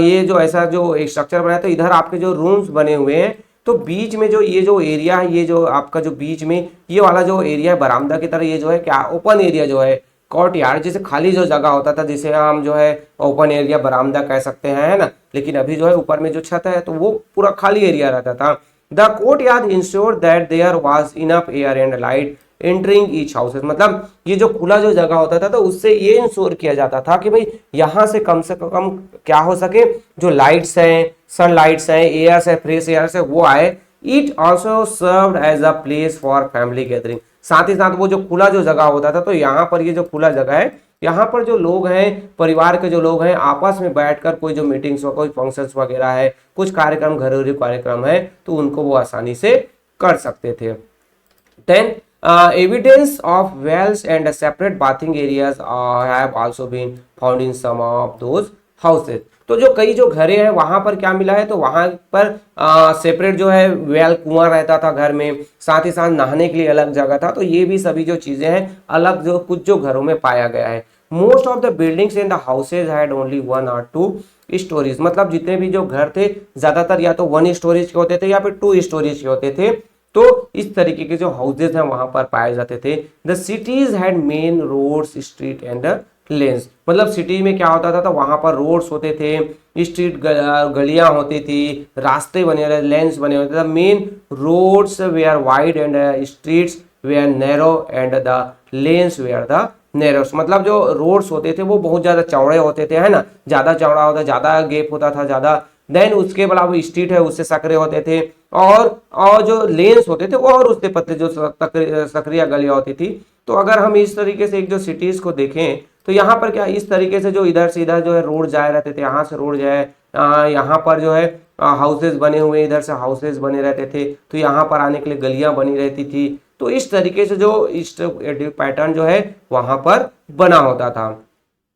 ये जो ऐसा जो एक स्ट्रक्चर बनाया, तो इधर आपके जो रूम्स बने हुए हैं, तो बीच में जो ये जो एरिया है, ये जो आपका जो बीच में ये वाला जो एरिया है बरामदा की तरह, ये जो है क्या ओपन एरिया जो है कोर्ट यार्ड, जैसे खाली जो जगह होता था जिसे हम जो है ओपन एरिया बरामदा कह सकते हैं, है ना। लेकिन अभी जो है ऊपर में जो छत है तो वो पूरा खाली एरिया रहता था। The courtyard ensure that there was enough air and light entering each houses. मतलब ये जो खुला जो जगह होता था तो उससे ये इंश्योर किया जाता था कि भाई यहाँ से कम क्या हो सके, जो लाइट्स हैं, सनलाइट्स हैं, एयर्स है, फ्रेश एयर्स है, वो आए। It also serve as a place for family gathering. साथ ही साथ वो जो खुला जो जगह होता था, तो यहाँ पर ये जो खुला जगह है, यहाँ पर जो लोग हैं, परिवार के जो लोग हैं, आपस में बैठकर कोई जो मीटिंग्स हो, कोई फंक्शंस वगैरह है, कुछ कार्यक्रम, घरेलू कार्यक्रम है, तो उनको वो आसानी से कर सकते थे। Then evidence of wells and separate bathing areas have also been found in some of those houses। तो जो कई जो घरे हैं वहां पर क्या मिला है, तो वहां पर सेपरेट जो है वेल, कुआं रहता था घर में, साथ ही साथ नहाने के लिए अलग जगह था। तो ये भी सभी जो चीजें हैं अलग जो कुछ जो घरों में पाया गया है। Most of the buildings in the houses had only 1 or 2 stories. मतलब जितने भी जो घर थे ज्यादातर या तो 1 स्टोरेज के होते थे या फिर 2 स्टोरेज के होते थे। तो इस तरीके के जो हाउसेज हैं वहां पर पाए जाते थे। The cities had main roads, street and lanes. मतलब सिटी में क्या होता था, तो वहां पर रोड्स होते थे, स्ट्रीट गलियां होती थी, रास्ते बने हुए, लेन्स बने होते थे। Main roads were wide and streets were narrow and the lanes were the narrows. मतलब जो रोड्स होते थे वो बहुत ज्यादा चौड़े होते थे, है ना, ज्यादा चौड़ा होता, ज्यादा गैप होता था, ज्यादा। देन उसके अलावा स्ट्रीट है उससे सकरे होते थे, और जो लेन्स होते थे वो और उससे पतले जो सकरिया गलियां होती थी। तो अगर हम इस तरीके से एक जो सिटीज को देखें तो यहाँ पर क्या इस तरीके से जो इधर से इधर जो है रोड जाए रहते थे, यहाँ से रोड जाए, यहाँ पर जो है हाउसेज बने हुए, इधर से हाउसेज बने रहते थे, तो यहाँ पर आने के लिए गलियां बनी रहती थी। तो इस तरीके से जो इस पैटर्न जो है वहां पर बना होता था।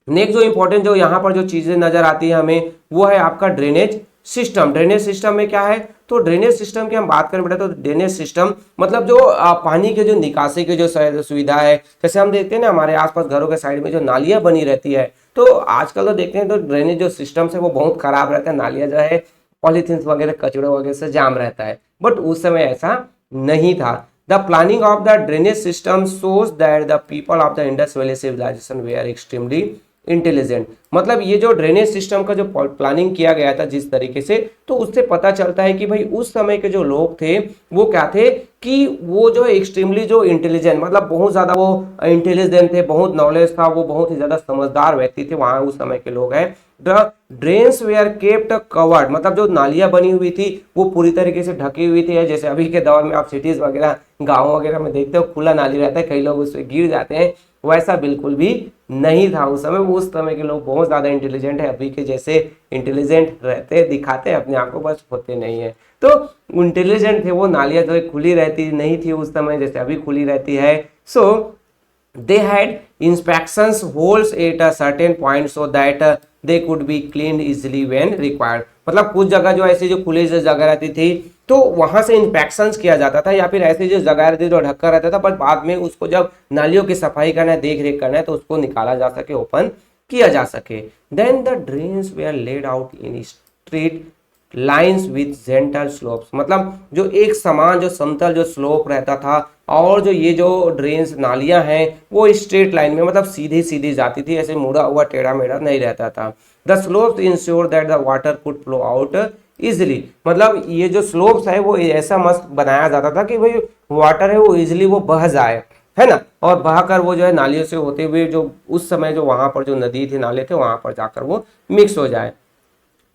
नेक्स्ट जो इंपॉर्टेंट जो यहाँ पर जो चीजें नजर आती है हमें, वो है आपका ड्रेनेज सिस्टम। ड्रेनेज सिस्टम में क्या है, तो ड्रेनेज सिस्टम की हम बात करें बेटा, तो ड्रेनेज सिस्टम मतलब जो पानी के जो निकासी की जो सुविधा है, जैसे हम देखते हैं ना हमारे आसपास घरों के साइड में जो नालियां बनी रहती है, तो आजकल तो देखते हैं तो ड्रेनेज जो सिस्टम है वो बहुत खराब रहता है। नालियां जो है पॉलीथीन वगैरह, कचड़े वगैरह से जाम रहता है, बट उस समय ऐसा नहीं था। The planning of the drainage system shows that the people of the Indus valley civilization were extremely intelligent. मतलब ये जो ड्रेनेज सिस्टम का जो प्लानिंग किया गया था जिस तरीके से, तो उससे पता चलता है कि भाई उस समय के जो लोग थे वो क्या थे कि वो जो एक्सट्रीमली जो इंटेलिजेंट, मतलब बहुत ज्यादा वो इंटेलिजेंट थे, बहुत नॉलेज था, वो बहुत ही ज्यादा समझदार व्यक्ति थे वहां उस समय के लोग हैं। The drains were kept covered. मतलब जो नालियां बनी हुई थी वो पूरी तरीके से ढकी हुई थी। जैसे अभी के दौर में आप सिटीज वगैरह, गाँव वगैरह में देखते हो खुला नाली रहता है, कई लोग उससे गिर जाते हैं, वैसा बिल्कुल भी नहीं था उस समय। उस समय के लोग बहुत ज्यादा इंटेलिजेंट है, अभी के जैसे इंटेलिजेंट रहते दिखाते अपने आप को, बस होते नहीं है। तो इंटेलिजेंट थे वो, नालियां जो है खुली रहती नहीं थी उस समय जैसे अभी खुली रहती है। सो they had inspections holes at a certain point so that they could be cleaned easily when required। मतलब कुछ जगह जो ऐसी जो खुली जगह रहती थी तो वहां से इंस्पेक्शंस किया जाता था, या फिर ऐसी जो जगह रहती थी जो ढक्का रहता था, पर बाद में उसको जब नालियों की सफाई करना है, देख रेख करना है, तो उसको निकाला जा सके, ओपन किया जा सके। Then the drains were laid out in street lines with gentle slopes, मतलब जो एक समान जो समतल जो स्लोप रहता था, और जो ये जो ड्रेन्स नालियां हैं वो स्ट्रेट लाइन में मतलब सीधी सीधी जाती थी, ऐसे मुड़ा हुआ टेढ़ा मेढ़ा नहीं रहता था। The slopes ensure that the water could flow out easily, मतलब ये जो स्लोप्स है वो ऐसा मस्त बनाया जाता था कि भाई वाटर है वो इजिली वो बह जाए, है ना, और बहाकर वो जो है नालियों से होते हुए जो उस समय जो वहां पर जो नदी थे नाले थे वहां पर जाकर वो मिक्स हो जाए।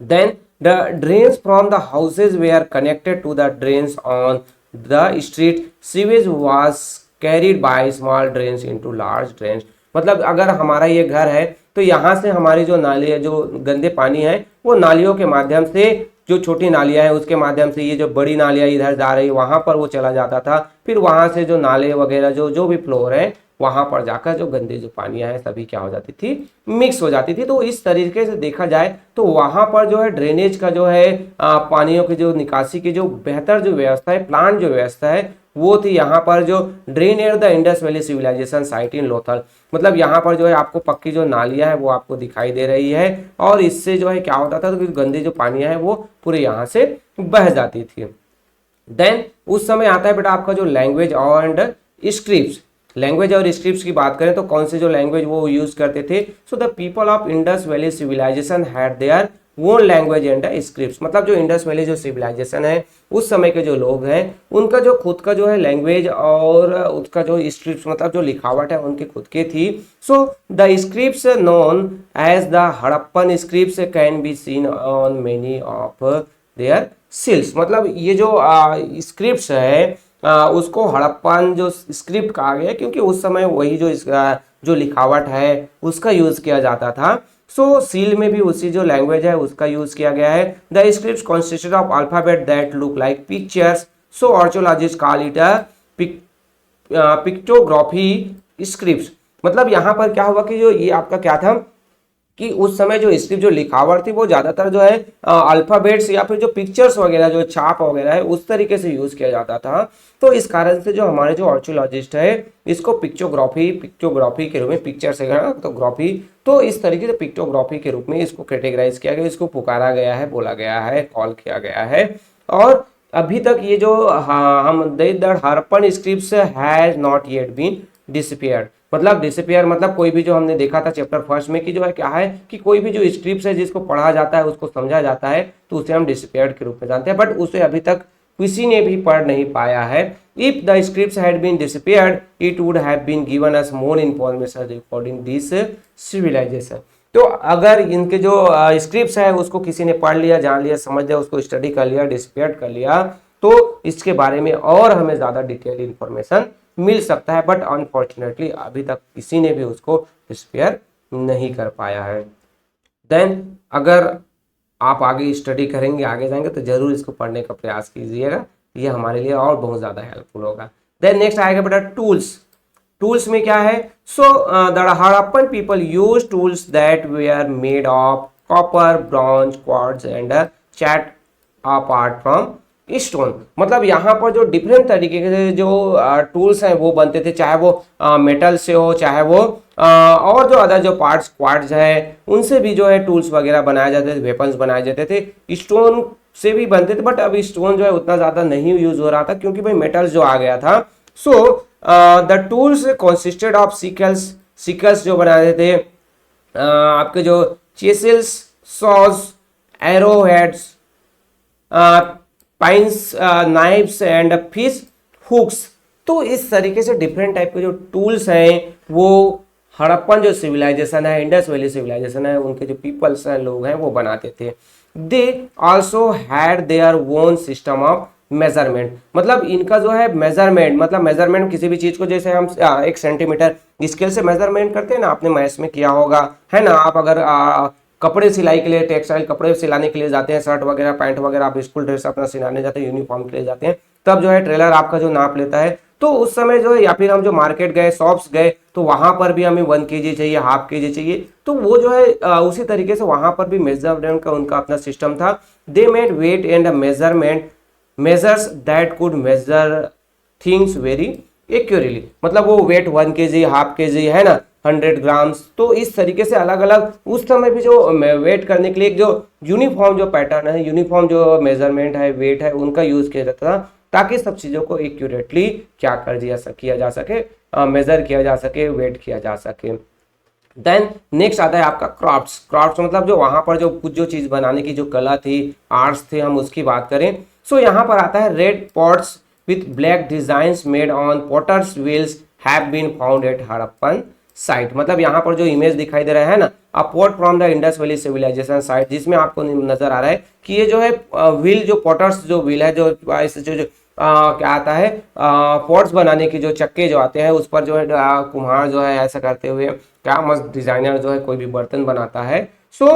Then the drains from the houses were connected to the drains on the street. Sewage was carried by small drains into large drains. मतलब अगर हमारा ये घर है तो यहाँ से हमारी जो नाली है, जो गंदे पानी है वो नालियों के माध्यम से, जो छोटी नालियां हैं उसके माध्यम से ये जो बड़ी नालियां इधर जा रही है वहां पर वो चला जाता था, फिर वहां से जो नाले वगैरह जो जो भी फ्लोर है वहां पर जाकर जो गंदे जो पानियां हैं सभी क्या हो जाती थी, मिक्स हो जाती थी। तो इस तरीके से देखा जाए तो वहां पर जो है ड्रेनेज का जो है पानियों की जो निकासी की जो बेहतर जो व्यवस्था है, प्लान जो व्यवस्था है वो थी यहाँ पर जो drain are the Indus valley civilisation site in Lothal, मतलब यहाँ पर जो है आपको पक्की जो नालियां है वो आपको दिखाई दे रही है, और इससे जो है क्या होता था तो गंदी जो पानियां है वो पूरे यहाँ से बह जाती थी। देन उस समय आता है बेटा आपका जो लैंग्वेज एंड स्क्रिप्ट्स। लैंग्वेज और स्क्रिप्ट्स की बात करें तो कौन से जो लैंग्वेज वो यूज करते थे, so the people of Indus valley civilization had their own language and scripts, मतलब जो इंडस वैली जो सिविलाइजेशन है उस समय के जो लोग हैं उनका जो खुद का जो है लैंग्वेज और उसका जो स्क्रिप्ट्स मतलब जो लिखावट है उनकी खुद की थी। So the scripts known as the Harappan scripts can be seen on many of their seals, मतलब ये जो स्क्रिप्ट्स है उसको हड़प्पन जो स्क्रिप्ट कहा गया क्योंकि उस समय वही जो जो लिखावट है उसका यूज किया जाता था। सो सील में भी उसी जो लैंग्वेज है उसका यूज किया गया है। The scripts consisted of alphabet that look like pictures, so archaeologist call it a pictography scripts, मतलब यहाँ पर क्या हुआ कि जो ये आपका क्या था कि उस समय जो स्क्रिप्ट जो लिखावट थी वो ज्यादातर जो है अल्फाबेट्स या फिर जो पिक्चर्स वगैरह जो छाप वगैरह है उस तरीके से यूज किया जाता था। तो इस कारण से जो हमारे जो आर्कियोलॉजिस्ट है इसको पिक्टोग्राफी के रूप में, पिक्चर से तो ग्राफी, तो इस तरीके से पिक्टोग्राफी के रूप में इसको कैटेगराइज किया गया, इसको पुकारा गया है, बोला गया है, कॉल किया गया है। और अभी तक ये जो हम Harappan scripts has not yet been disappeared, मतलब डिसअपियर मतलब कोई भी जो हमने देखा था चैप्टर फर्स्ट में कि जो है क्या है कि कोई भी जो स्क्रिप्ट है जिसको पढ़ा जाता है उसको समझा जाता है तो उसे हम डिसअपियर्ड के रूप में जानते हैं, बट उसे अभी तक किसी ने भी पढ़ नहीं पाया है। If the scripts had been disappeared it would have been given us more information recording this civilisation, तो अगर इनके जो स्क्रिप्ट्स है उसको किसी ने पढ़ लिया, जान लिया, समझ लिया, उसको स्टडी कर लिया, डिसअपियर्ड कर लिया तो इसके बारे में और हमें ज्यादा डिटेल इंफॉर्मेशन मिल सकता है, बट अनफॉर्चुनेटली अभी तक किसी ने भी उसको डिसअपियर नहीं कर पाया है। देन अगर आप आगे स्टडी करेंगे, आगे जाएंगे तो जरूर इसको पढ़ने का प्रयास कीजिएगा, ये हमारे लिए और बहुत ज्यादा हेल्पफुल होगा। देन नेक्स्ट आएगा बेटा टूल्स। टूल्स में क्या है, so the Harappan people use tools that where made of copper, bronze, quartz and chat apart from stone, मतलब यहाँ पर जो डिफरेंट तरीके के जो टूल्स हैं वो बनते थे, चाहे वो मेटल से हो, चाहे वो और जो अदर जो पार्ट्स क्वार्ट्ज है उनसे भी जो है टूल्स वगैरह बनाए जाते थे, वेपन्स बनाए जाते थे, स्टोन से भी बनते थे, बट अब स्टोन जो है उतना ज्यादा नहीं यूज हो रहा था क्योंकि भाई मेटल्स जो आ गया था। So the tools consisted of sickles जो बनाए थे, आपके जो chisels, saws, arrow heads, pins, knifes and fish hooks, तो इस तरीके से डिफरेंट टाइप के जो टूल्स हैं वो हड़प्पन जो सिविलाइजेशन है, इंडस वैली सिविलाइजेशन है, उनके जो पीपल्स हैं, लोग हैं, वो बनाते थे। They also had their own system of measurement, मतलब इनका जो है मेजरमेंट, मतलब मेजरमेंट किसी भी चीज को जैसे हम 1 सेंटीमीटर स्केल से मेजरमेंट करते हैं ना, आपने मैथ्स में किया होगा, है ना, आप अगर कपड़े सिलाई के लिए, टेक्सटाइल कपड़े सिलाने के लिए जाते हैं, शर्ट वगैरह, पैंट वगैरह, आप स्कूल ड्रेस अपना सिलाने जाते हैं, यूनिफॉर्म के लिए जाते हैं, तब जो है ट्रेलर आपका जो नाप लेता है, तो उस समय जो है, या फिर हम जो मार्केट गए, शॉप्स गए, तो वहां पर भी हमें 1 kg चाहिए, हाफ kg चाहिए, तो वो जो है उसी तरीके से वहां पर भी मेजरमेंट का उनका अपना सिस्टम था। They made weight and measurement measures that could measure things very accurately. मतलब वो वेट 1 kg, हाफ kg है ना, 100 ग्राम्स, तो इस तरीके से अलग अलग उस समय भी जो वेट करने के लिए एक जो यूनिफॉर्म जो पैटर्न है, यूनिफॉर्म जो मेजरमेंट है, वेट है, उनका यूज किया जाता था, ताकि सब चीजों को एक्यूरेटली क्या कर दिया किया जा सके, मेजर किया जा सके, वेट किया जा सके। देन नेक्स्ट आता है आपका क्राफ्ट्स। क्राफ्ट्स मतलब जो वहां पर जो कुछ जो चीज बनाने की जो कला थी, आर्ट्स थे, हम उसकी बात करें, सो यहाँ पर आता है red pots with black designs made on potters wheels have been found at Harappan site. मतलब यहाँ पर जो इमेज दिखाई दे रहा है ना, a pot from the Indus valley civilisation site, जिसमें आपको नजर आ रहा है कि ये जो है व्हील, जो पॉटर्स जो व्हील है, जो क्या आता है, पॉट्स बनाने की जो चक्के जो आते हैं, उस पर जो है कुम्हार जो है ऐसा करते हुए, क्या मस्त डिजाइनर जो है कोई भी बर्तन बनाता है। सो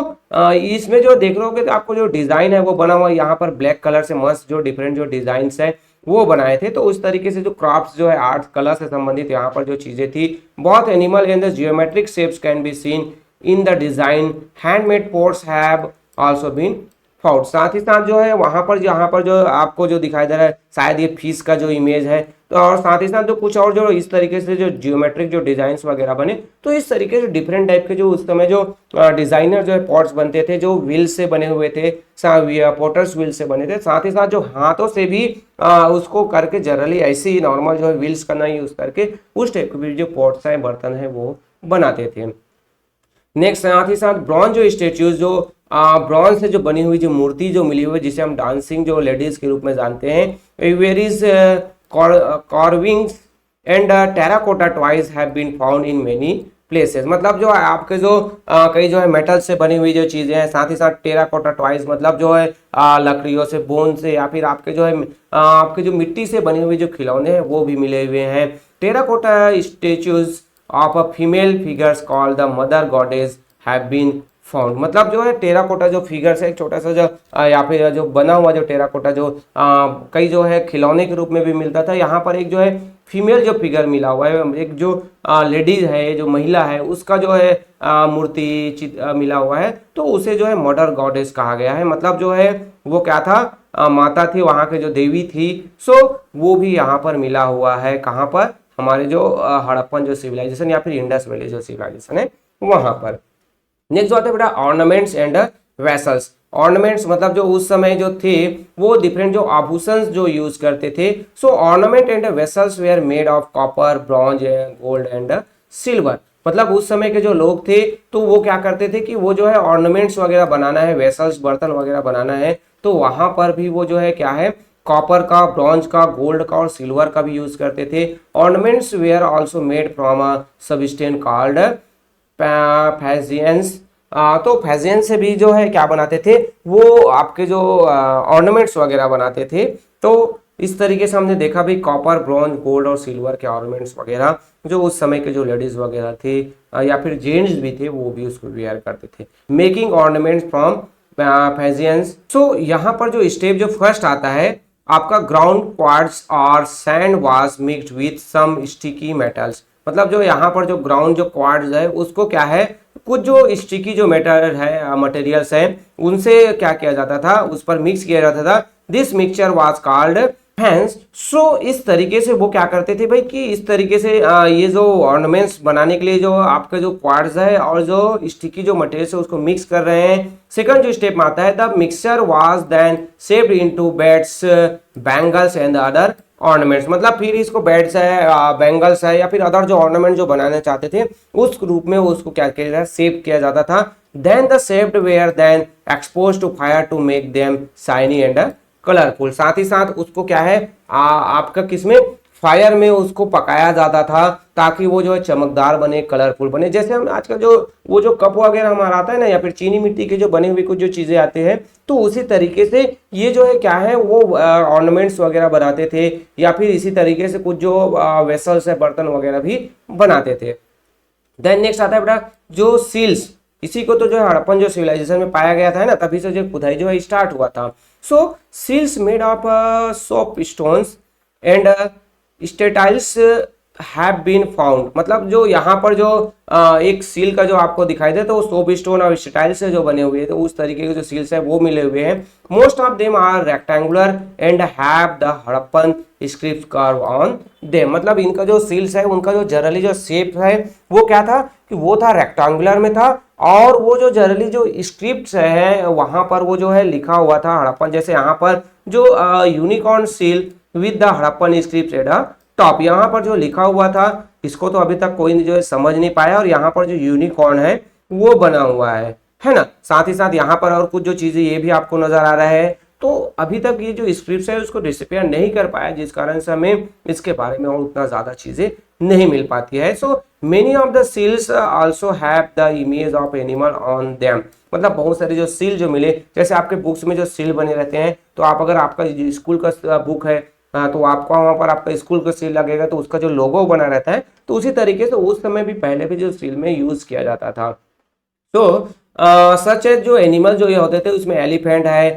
इसमें जो देख रहे हो कि आपको जो डिजाइन है वो बना हुआ, यहाँ पर ब्लैक कलर से मस्त जो डिफरेंट जो डिजाइन है वो बनाए थे। तो उस तरीके से जो क्राफ्ट्स जो है, आर्ट कला से संबंधित यहाँ पर जो चीजें थी, बहुत animal and the geometric shapes can be seen in the design. Handmade pots have also been found. साथ ही साथ जो है वहां पर, यहाँ पर जो आपको जो दिखाई दे रहा है, शायद ये फिश का जो इमेज है, तो और साथ ही साथ जो कुछ और जो इस तरीके से जो जियोमेट्रिक जो डिजाइन वगैरह बने, तो इस तरीके से डिफरेंट टाइप के जो उस समय जो डिजाइनर जो है पॉट्स बनते थे, जो व्हील से बने हुए थे, पोटर्स व्हील से बने थे, साथ ही साथ जो हाथों से भी उसको करके जनरली ऐसे ही नॉर्मल जो है व्हील्स करना यूज करके उस टाइप के भी जो पॉट्स है, बर्तन है, वो बनाते थे। नेक्स्ट साथ ही साथ ब्रॉन्ज जो स्टेच्यूज, जो ब्रॉन्ज से जो बनी हुई जो मूर्ति जो मिली हुई, जिसे हम डांसिंग जो लेडीज के रूप में जानते हैं, various carvings and terracotta toys have been found in many places. मतलब जो है आपके जो कई जो है मेटल से बनी हुई जो चीजें हैं, साथ ही साथ टेराकोटा टॉयज मतलब जो है लकड़ियों से, बोन से, या फिर आपके जो है आपके जो मिट्टी से बने हुए जो खिलौने हैं वो भी मिले हुए हैं। Terracotta statues of a female figures called the mother goddess have been found. मतलब जो है टेराकोटा जो फिगर्स है, एक छोटा सा जो या फिर जो बना हुआ जो टेराकोटा जो कई जो है खिलौने के रूप में भी मिलता था, यहाँ पर एक जो है फीमेल जो फिगर मिला हुआ है, एक जो लेडीज है, जो महिला है, उसका जो है मूर्ति मिला हुआ है, तो उसे जो है मदर गॉडेस कहा गया है। मतलब जो है वो क्या था, माता थी, वहाँ के जो देवी थी। सो वो भी यहाँ पर मिला हुआ है, कहाँ पर, हमारे जो हड़प्पन जो सिविलाइजेशन या फिर इंडस वैली जो सिविलाइजेशन है वहां पर। नेक्स्ट जो आता है बेटा ऑर्नामेंट्स एंड वेसल्स। ऑर्नामेंट्स मतलब जो उस समय जो थे वो डिफरेंट जो आभूषण जो यूज करते थे। So ornament and vessels were made of copper, bronze, gold and silver. मतलब उस समय के जो लोग थे तो वो क्या करते थे कि वो जो है ऑर्नामेंट्स वगैरह बनाना है, वेसल्स बर्तन वगैरह बनाना है, तो वहां पर भी वो जो है क्या है, कॉपर का, ब्रॉन्ज का, गोल्ड का और सिल्वर का भी यूज करते थे। Ornaments were also made from a substance called faience. तो फैजियंस से भी जो है क्या बनाते थे, वो आपके जो ऑर्नामेंट्स वगैरह बनाते थे। तो इस तरीके से हमने देखा भी कॉपर, ब्रॉन्ज, गोल्ड और सिल्वर के ऑर्नामेंट्स वगैरह जो उस समय के जो लेडीज वगैरह थे या फिर जेंट्स भी थे वो भी उसको वेयर करते थे। Making ornaments from faience. So यहाँ पर जो स्टेप जो फर्स्ट आता है आपका, ग्राउंड क्वार्ट्ज और sand was mixed with some sticky metals. मतलब जो यहाँ पर जो ग्राउंड जो क्वार्ट्ज है उसको क्या है, कुछ जो स्टिकी जो मेटर है, मटेरियल्स हैं, उनसे क्या किया जाता था, उस पर मिक्स किया जाता था। This mixture was called hans. So इस तरीके से वो क्या करते थे भाई कि इस तरीके से ये जो ऑर्नामेंट्स बनाने के लिए जो आपका जो क्वार्ट्ज है और जो स्टिकी जो मटेरियल है उसको मिक्स कर रहे हैं। सेकंड जो स्टेप में आता है, the mixture was then shaped into beads, bangles and other ornaments. मतलब फिर इसको बेड्स है, बैंगल्स है या फिर अदर जो ऑर्नामेंट जो बनाना चाहते थे उस रूप में उसको क्या किया जाता, शेप किया जाता था। Then the shaped were then expose to fire to make them shiny and colourful. साथ ही साथ उसको क्या है, आपका किसमें, फायर में उसको पकाया जाता था ताकि वो जो है चमकदार बने, कलरफुल बने। जैसे हम आजकल जो वो जो कप वगैरह हमारा आता है ना, या फिर चीनी मिट्टी के जो बने हुए कुछ जो चीजें आते हैं, तो उसी तरीके से ये जो है क्या है, वो ऑर्नामेंट्स वगैरह बनाते थे या फिर इसी तरीके से कुछ जो वेसल्स है, बर्तन वगैरह भी बनाते थे। देन नेक्स्ट आता है बेटा जो सील्स। इसी को तो जो है हड़प्पन जो सिविलाइजेशन में पाया गया था ना, तभी से जो खुदाई जो है स्टार्ट हुआ था। So seals made of soap stones and steatites have been found, मतलब जो यहाँ पर जो एक सील का जो आपको दिखाई दे तो वो सोप स्टोन और स्टाइल से जो बने हुए हैं, तो उस तरीके के जो सील्स है वो मिले हुए हैं। Most of them are rectangular and have the Harappan script carved on them, मतलब इनका जो सील्स है उनका जो जनरली जो शेप है वो क्या था कि वो था रेक्टेंगुलर में था, और वो जो जनरली जो स्क्रिप्ट है वहां पर वो जो है लिखा हुआ था हड़प्पन, जैसे यहाँ पर जो unicorn seal with the Harappan script at the top, यहाँ पर जो लिखा हुआ था इसको तो अभी तक कोई जो है समझ नहीं पाया, और यहाँ पर जो यूनिकॉर्न है वो बना हुआ है ना। साथ ही साथ यहाँ पर और कुछ जो चीजें ये भी आपको नजर आ रहा है, तो अभी तक ये जो स्क्रिप्ट है उसको डिस्पेयर नहीं कर पाया, जिस कारण से हमें इसके बारे में और उतना ज्यादा चीजें नहीं मिल पाती है। So many of the seals also have the image of animal on them, मतलब बहुत सारे जो सील जो मिले, जैसे आपके बुक्स में जो सील बने रहते हैं, तो आप अगर आपका स्कूल का बुक है तो आपको वहां पर आपका स्कूल का सील लगेगा तो उसका जो लोगो बना रहता है, तो उसी तरीके से उस समय भी पहले भी जो सील में यूज किया जाता था। तो सच जो एनिमल जो ये होते थे उसमें एलिफेंट है,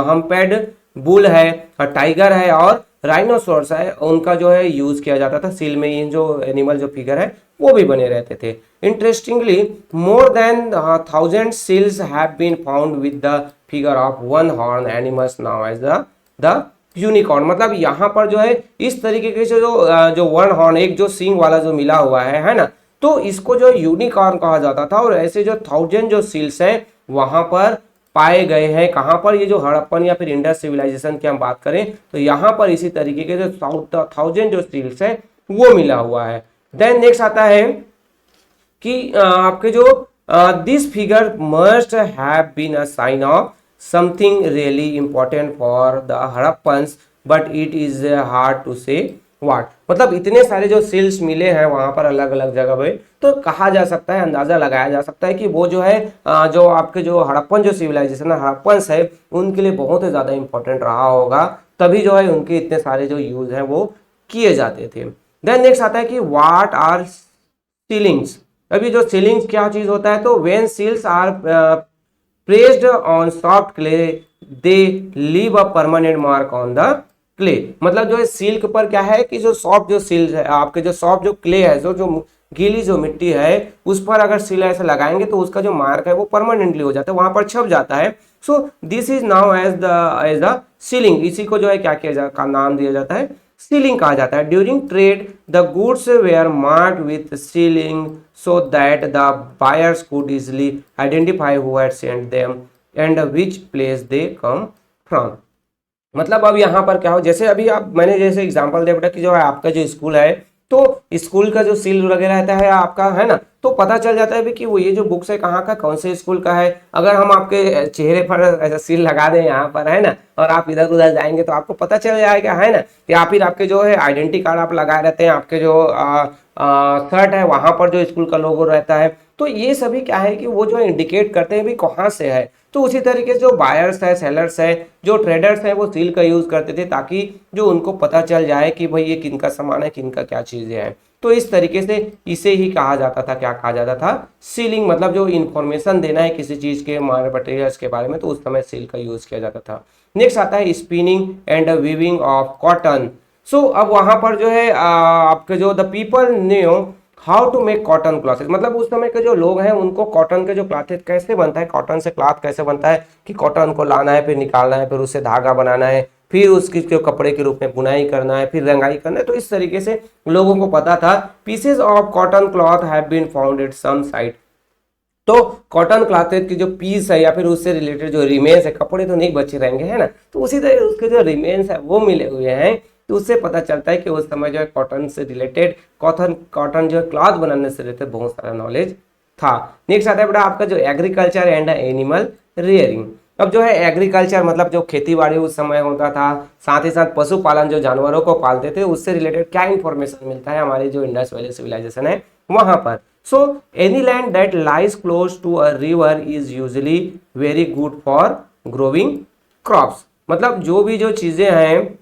हम्पैड बुल है, टाइगर है और राइनोसोरस है, उनका जो है यूज किया जाता था सील में। इन जो एनिमल जो फिगर है वो भी बने रहते थे। Interestingly more than 1000 seals have been found with the figure of one horn animals known as the unicorn, मतलब यहाँ पर जो है इस तरीके के जो वन हॉर्न एक जो सींग वाला जो मिला हुआ है ना, तो इसको जो यूनिकॉर्न कहा जाता था। और ऐसे जो 1000 जो सील्स हैं वहां पर पाए गए हैं, कहां पर, ये जो हड़प्पन या फिर इंडस सिविलाइजेशन की हम बात करें तो यहाँ पर इसी तरीके के जो 1000 जो सील्स है वो मिला हुआ है। देन नेक्स्ट आता है कि आपके जो this figure must have been a sign of something really important for the Harappans but it is hard to say what, मतलब इतने सारे जो सील्स मिले हैं वहां पर अलग अलग जगह पे, तो कहा जा सकता है, अंदाजा लगाया जा सकता है कि वो जो है जो आपके जो हड़प्पन जो सिविलाइजेशन है हड़प्पन्स है उनके लिए बहुत ही ज्यादा इंपॉर्टेंट रहा होगा, तभी जो है उनके इतने सारे जो यूज है वो किए जाते थे। देन नेक्स्ट आता है कि व्हाट आर सीलिंग्स। अभी जो सीलिंग्स क्या चीज होता है, तो when seals are pressed on soft clay they leave a permanent mark on the clay, मतलब जो है सील के ऊपर क्या है कि जो सॉफ्ट जो सील है आपके जो सॉफ्ट जो क्ले है जो गीली जो मिट्टी है उस पर अगर सील ऐसे लगाएंगे तो उसका जो मार्क है वो परमानेंटली हो जाता है, वहां पर छप जाता है। So this is known as the sealing, इसी को जो है क्या किया का नाम दिया जाता है, सीलिंग कहा जाता है। During trade the goods were marked with sealing so that the buyers could easily identify who had sent them and which place they came from, मतलब अब यहाँ पर क्या हो, जैसे अभी आप मैंने जैसे एग्जांपल दिया बेटा कि जो है आपका जो स्कूल है तो स्कूल का जो सील वगैरह रहता है आपका, है ना, तो पता चल जाता है कि वो ये जो बुक्स है कहाँ का कौन से स्कूल का है। अगर हम आपके चेहरे पर ऐसा सील लगा दें यहाँ पर, है ना, और आप इधर उधर जाएंगे तो आपको पता चल जाएगा, है ना, या फिर आपके जो है आइडेंटिटी कार्ड आप लगाए रहते हैं, आपके जो शर्ट है वहां पर जो स्कूल का लोगो रहता है, तो ये सभी क्या है कि वो जो इंडिकेट करते हैं भी कहाँ से है। तो उसी तरीके से जो बायर्स है, सेलर्स है, जो ट्रेडर्स है, वो सील का यूज करते थे ताकि जो उनको पता चल जाए कि भाई ये किनका सामान है, किनका क्या चीजें हैं। तो इस तरीके से इसे ही कहा जाता था, क्या कहा जाता था, सीलिंग, मतलब जो इन्फॉर्मेशन देना है किसी चीज के मटेरियल्स के बारे में, तो उस समय सील का यूज किया जाता था। नेक्स्ट आता है spinning and weaving of cotton. So अब वहां पर जो है आपके जो the people knew how to make cotton clothes, मतलब उस समय के जो लोग हैं उनको कॉटन के जो क्लॉथेस कैसे बनता है, कॉटन से क्लॉथ कैसे बनता है, कि कॉटन को लाना है, फिर निकालना है, फिर उससे धागा बनाना है, फिर उसकी जो कपड़े के रूप में बुनाई करना है, फिर रंगाई करना है, तो इस तरीके से लोगों को पता था। Pieces of cotton cloth have been found at some site, तो कॉटन क्लॉथ की जो पीस है या फिर उससे रिलेटेड जो रिमेन्स है, कपड़े तो नहीं बचे रहेंगे, है ना, तो उसी तरह उसके जो रिमेन्स है वो मिले हुए हैं, तो उससे पता चलता है कि उस समय जो है कॉटन से रिलेटेड कॉटन जो है क्लॉथ बनाने से रिलेटेड बहुत सारा नॉलेज था। नेक्स्ट आता है बेटा आपका जो एग्रीकल्चर एंड एनिमल रियरिंग। अब जो है एग्रीकल्चर मतलब जो खेती बाड़ी उस समय होता था, साथ ही साथ पशुपालन जो जानवरों को पालते थे, उससे रिलेटेड क्या इंफॉर्मेशन मिलता है हमारी जो इंडस वैली सिविलाइजेशन है वहां पर। So any land that lies close to a river is usually very good for growing crops, मतलब जो भी जो चीजें हैं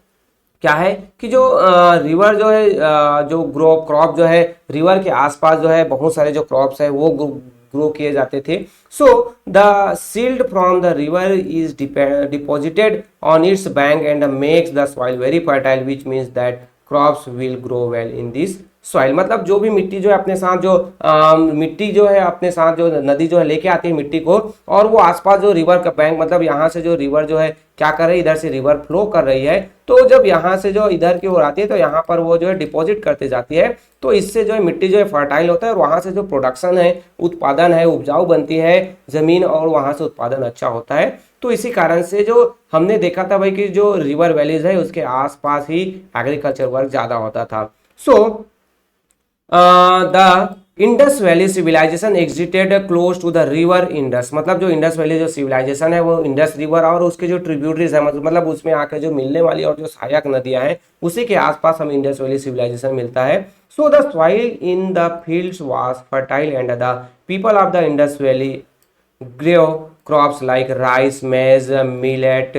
क्या है कि जो रिवर जो है जो ग्रो क्रॉप जो है रिवर के आसपास जो है बहुत सारे जो क्रॉप्स है वो ग्रो किए जाते थे। So the silt from the river is deposited on its bank and makes the soil very fertile, which means that crops will grow well in this soil। मतलब जो भी मिट्टी जो है अपने साथ जो मिट्टी जो है अपने साथ जो नदी जो है लेके आती है मिट्टी को, और वो आसपास जो रिवर का बैंक, मतलब यहाँ से जो रिवर जो है क्या कर रही है, इधर से रिवर फ्लो कर रही है, तो जब यहाँ से जो इधर की ओर आती है तो यहाँ पर वो जो है डिपॉजिट करते जाती है, तो इससे जो है मिट्टी जो है फर्टाइल होता है, और वहां से जो प्रोडक्शन है, उत्पादन है, उपजाऊ बनती है जमीन, और वहां से उत्पादन अच्छा होता है। तो इसी कारण से जो हमने देखा था भाई कि जो रिवर वैलीज है उसके आसपास ही एग्रीकल्चर वर्क ज्यादा होता था। So the Indus valley civilisation existed close to the river Indus. मतलब जो इंडस वैली जो सिविलाइजेशन है वो इंडस रिवर और उसके जो ट्रिब्यूटरीज है, मतलब उसमें आके जो मिलने वाली और जो सहायक नदियां हैं उसी के आसपास हमें इंडस वैली सिविलाइजेशन मिलता है। So the soil in the fields was fertile and the people of the Indus valley grow crops like rice, मेज, मिलेट,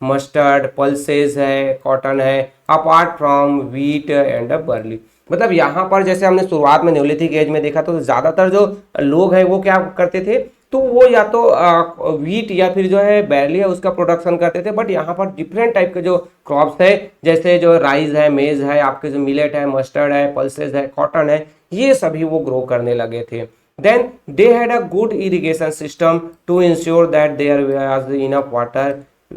मस्टर्ड, पल्सेस है, कॉटन है, apart from wheat and barley. मतलब यहाँ पर जैसे हमने शुरुआत में न्योलिथिक एज में देखा तो ज्यादातर जो लोग हैं वो क्या करते थे, तो वो या तो व्हीट या फिर जो है बैरली है उसका प्रोडक्शन करते थे। बट यहाँ पर डिफरेंट टाइप के जो क्रॉप्स है, जैसे जो राइस है, मेज है, आपके जो मिलेट है, मस्टर्ड है, पल्सेस है, कॉटन है, ये सभी वो ग्रो करने लगे थे। Then they had a good irrigation system to ensure that there was enough water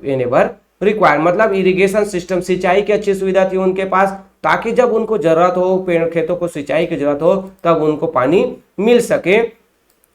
whenever required। मतलब इरिगेशन सिस्टम, सिंचाई की अच्छी सुविधा थी उनके पास, ताकि जब उनको जरूरत हो, पेड़ खेतों को सिंचाई की जरूरत हो, तब उनको पानी मिल सके।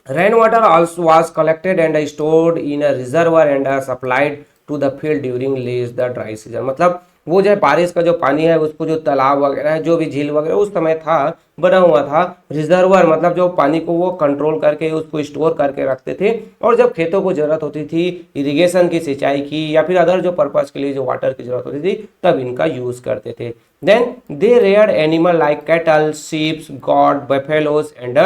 Rain water also was collected and stored in a reservoir and supplied to the field during the dry season। मतलब वो जो है बारिश का जो पानी है उसको जो तालाब वगैरह है, जो भी झील वगैरह उस समय था बना हुआ था, रिजर्वर मतलब जो पानी को वो कंट्रोल करके उसको स्टोर करके रखते थे, और जब खेतों को जरूरत होती थी इरिगेशन की, सिंचाई की या फिर अदर जो पर्पज के लिए जो वाटर की जरूरत होती थी तब इनका यूज करते थे। Then they reared animal like cattle, sheeps, goat, buffaloes and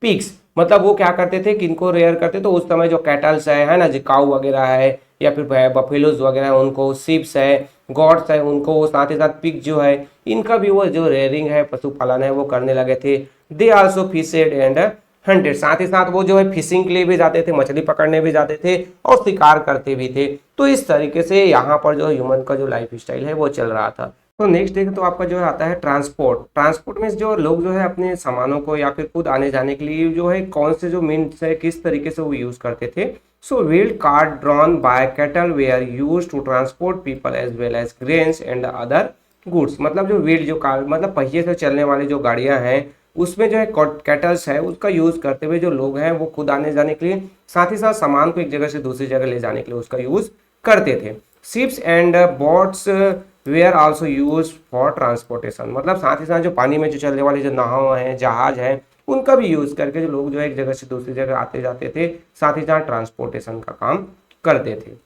pigs. मतलब वो क्या करते थे, किनको रेयर करते, तो उस समय जो कैटल्स है ना, जो काऊ वगैरह है या फिर बफेलोज वगैरह है उनको, शिप्स है, गॉड्स है उनको, साथ ही साथ पिग जो है इनका भी वो जो रेयरिंग है, पशुपालन है वो करने लगे थे। They also fished and hunted. साथ ही साथ वो जो है फिशिंग के लिए भी जाते थे, मछली पकड़ने भी जाते थे और शिकार करते भी थे। तो इस तरीके से यहाँ पर जो ह्यूमन का जो लाइफ स्टाइल है वो चल रहा था। तो नेक्स्ट देखें तो आपका जो है आता है ट्रांसपोर्ट। ट्रांसपोर्ट में जो लोग जो है अपने सामानों को या फिर खुद आने जाने के लिए जो है कौन से जो मीन्स है किस तरीके से वो यूज करते थे। So wheeled cart drawn by cattle were used to transport people as well as grains and other goods. मतलब जो व्हील्ड जो कार मतलब पहिए से चलने वाली जो गाड़ियां हैं उसमें जो है कैटल्स है उसका यूज करते हुए जो लोग हैं वो खुद आने जाने के लिए, साथ ही साथ सामान को एक जगह से दूसरी जगह ले जाने के लिए उसका यूज करते थे। Ships and boats where also use for transportation. मतलब साथ ही साथ जो पानी में जो चलने वाले जो नाव हैं, जहाज हैं, उनका भी यूज करके जो लोग जो है एक जगह से दूसरी जगह आते जाते थे, साथ ही साथ ट्रांसपोर्टेशन का काम करते थे।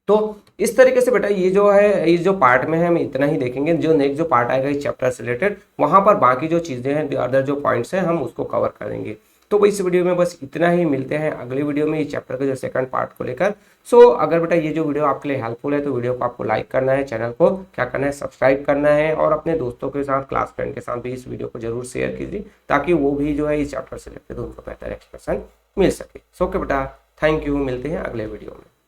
तो इस तरीके से बेटा ये जो है इस जो पार्ट में है हम इतना ही देखेंगे। जो नेक्स्ट जो पार्ट आएगा इस चैप्टर से रिलेटेड वहां पर बाकी जो चीजें हैं, अदर जो पॉइंट्स हैं, हम उसको कवर करेंगे। तो इस वीडियो में बस इतना ही, मिलते हैं अगले वीडियो में इस चैप्टर के जो सेकंड पार्ट को लेकर। सो अगर बेटा ये जो वीडियो आपके लिए हेल्पफुल है तो वीडियो को आपको लाइक करना है, चैनल को क्या करना है, सब्सक्राइब करना है, और अपने दोस्तों के साथ, क्लास फ्रेंड के साथ भी इस वीडियो को जरूर शेयर कीजिए, ताकि वो भी जो है इस चैप्टर से रिलेटेड उनको बेहतर एक्सप्रेशन मिल सके। सो ओके बेटा, थैंक यू, मिलते हैं अगले वीडियो में।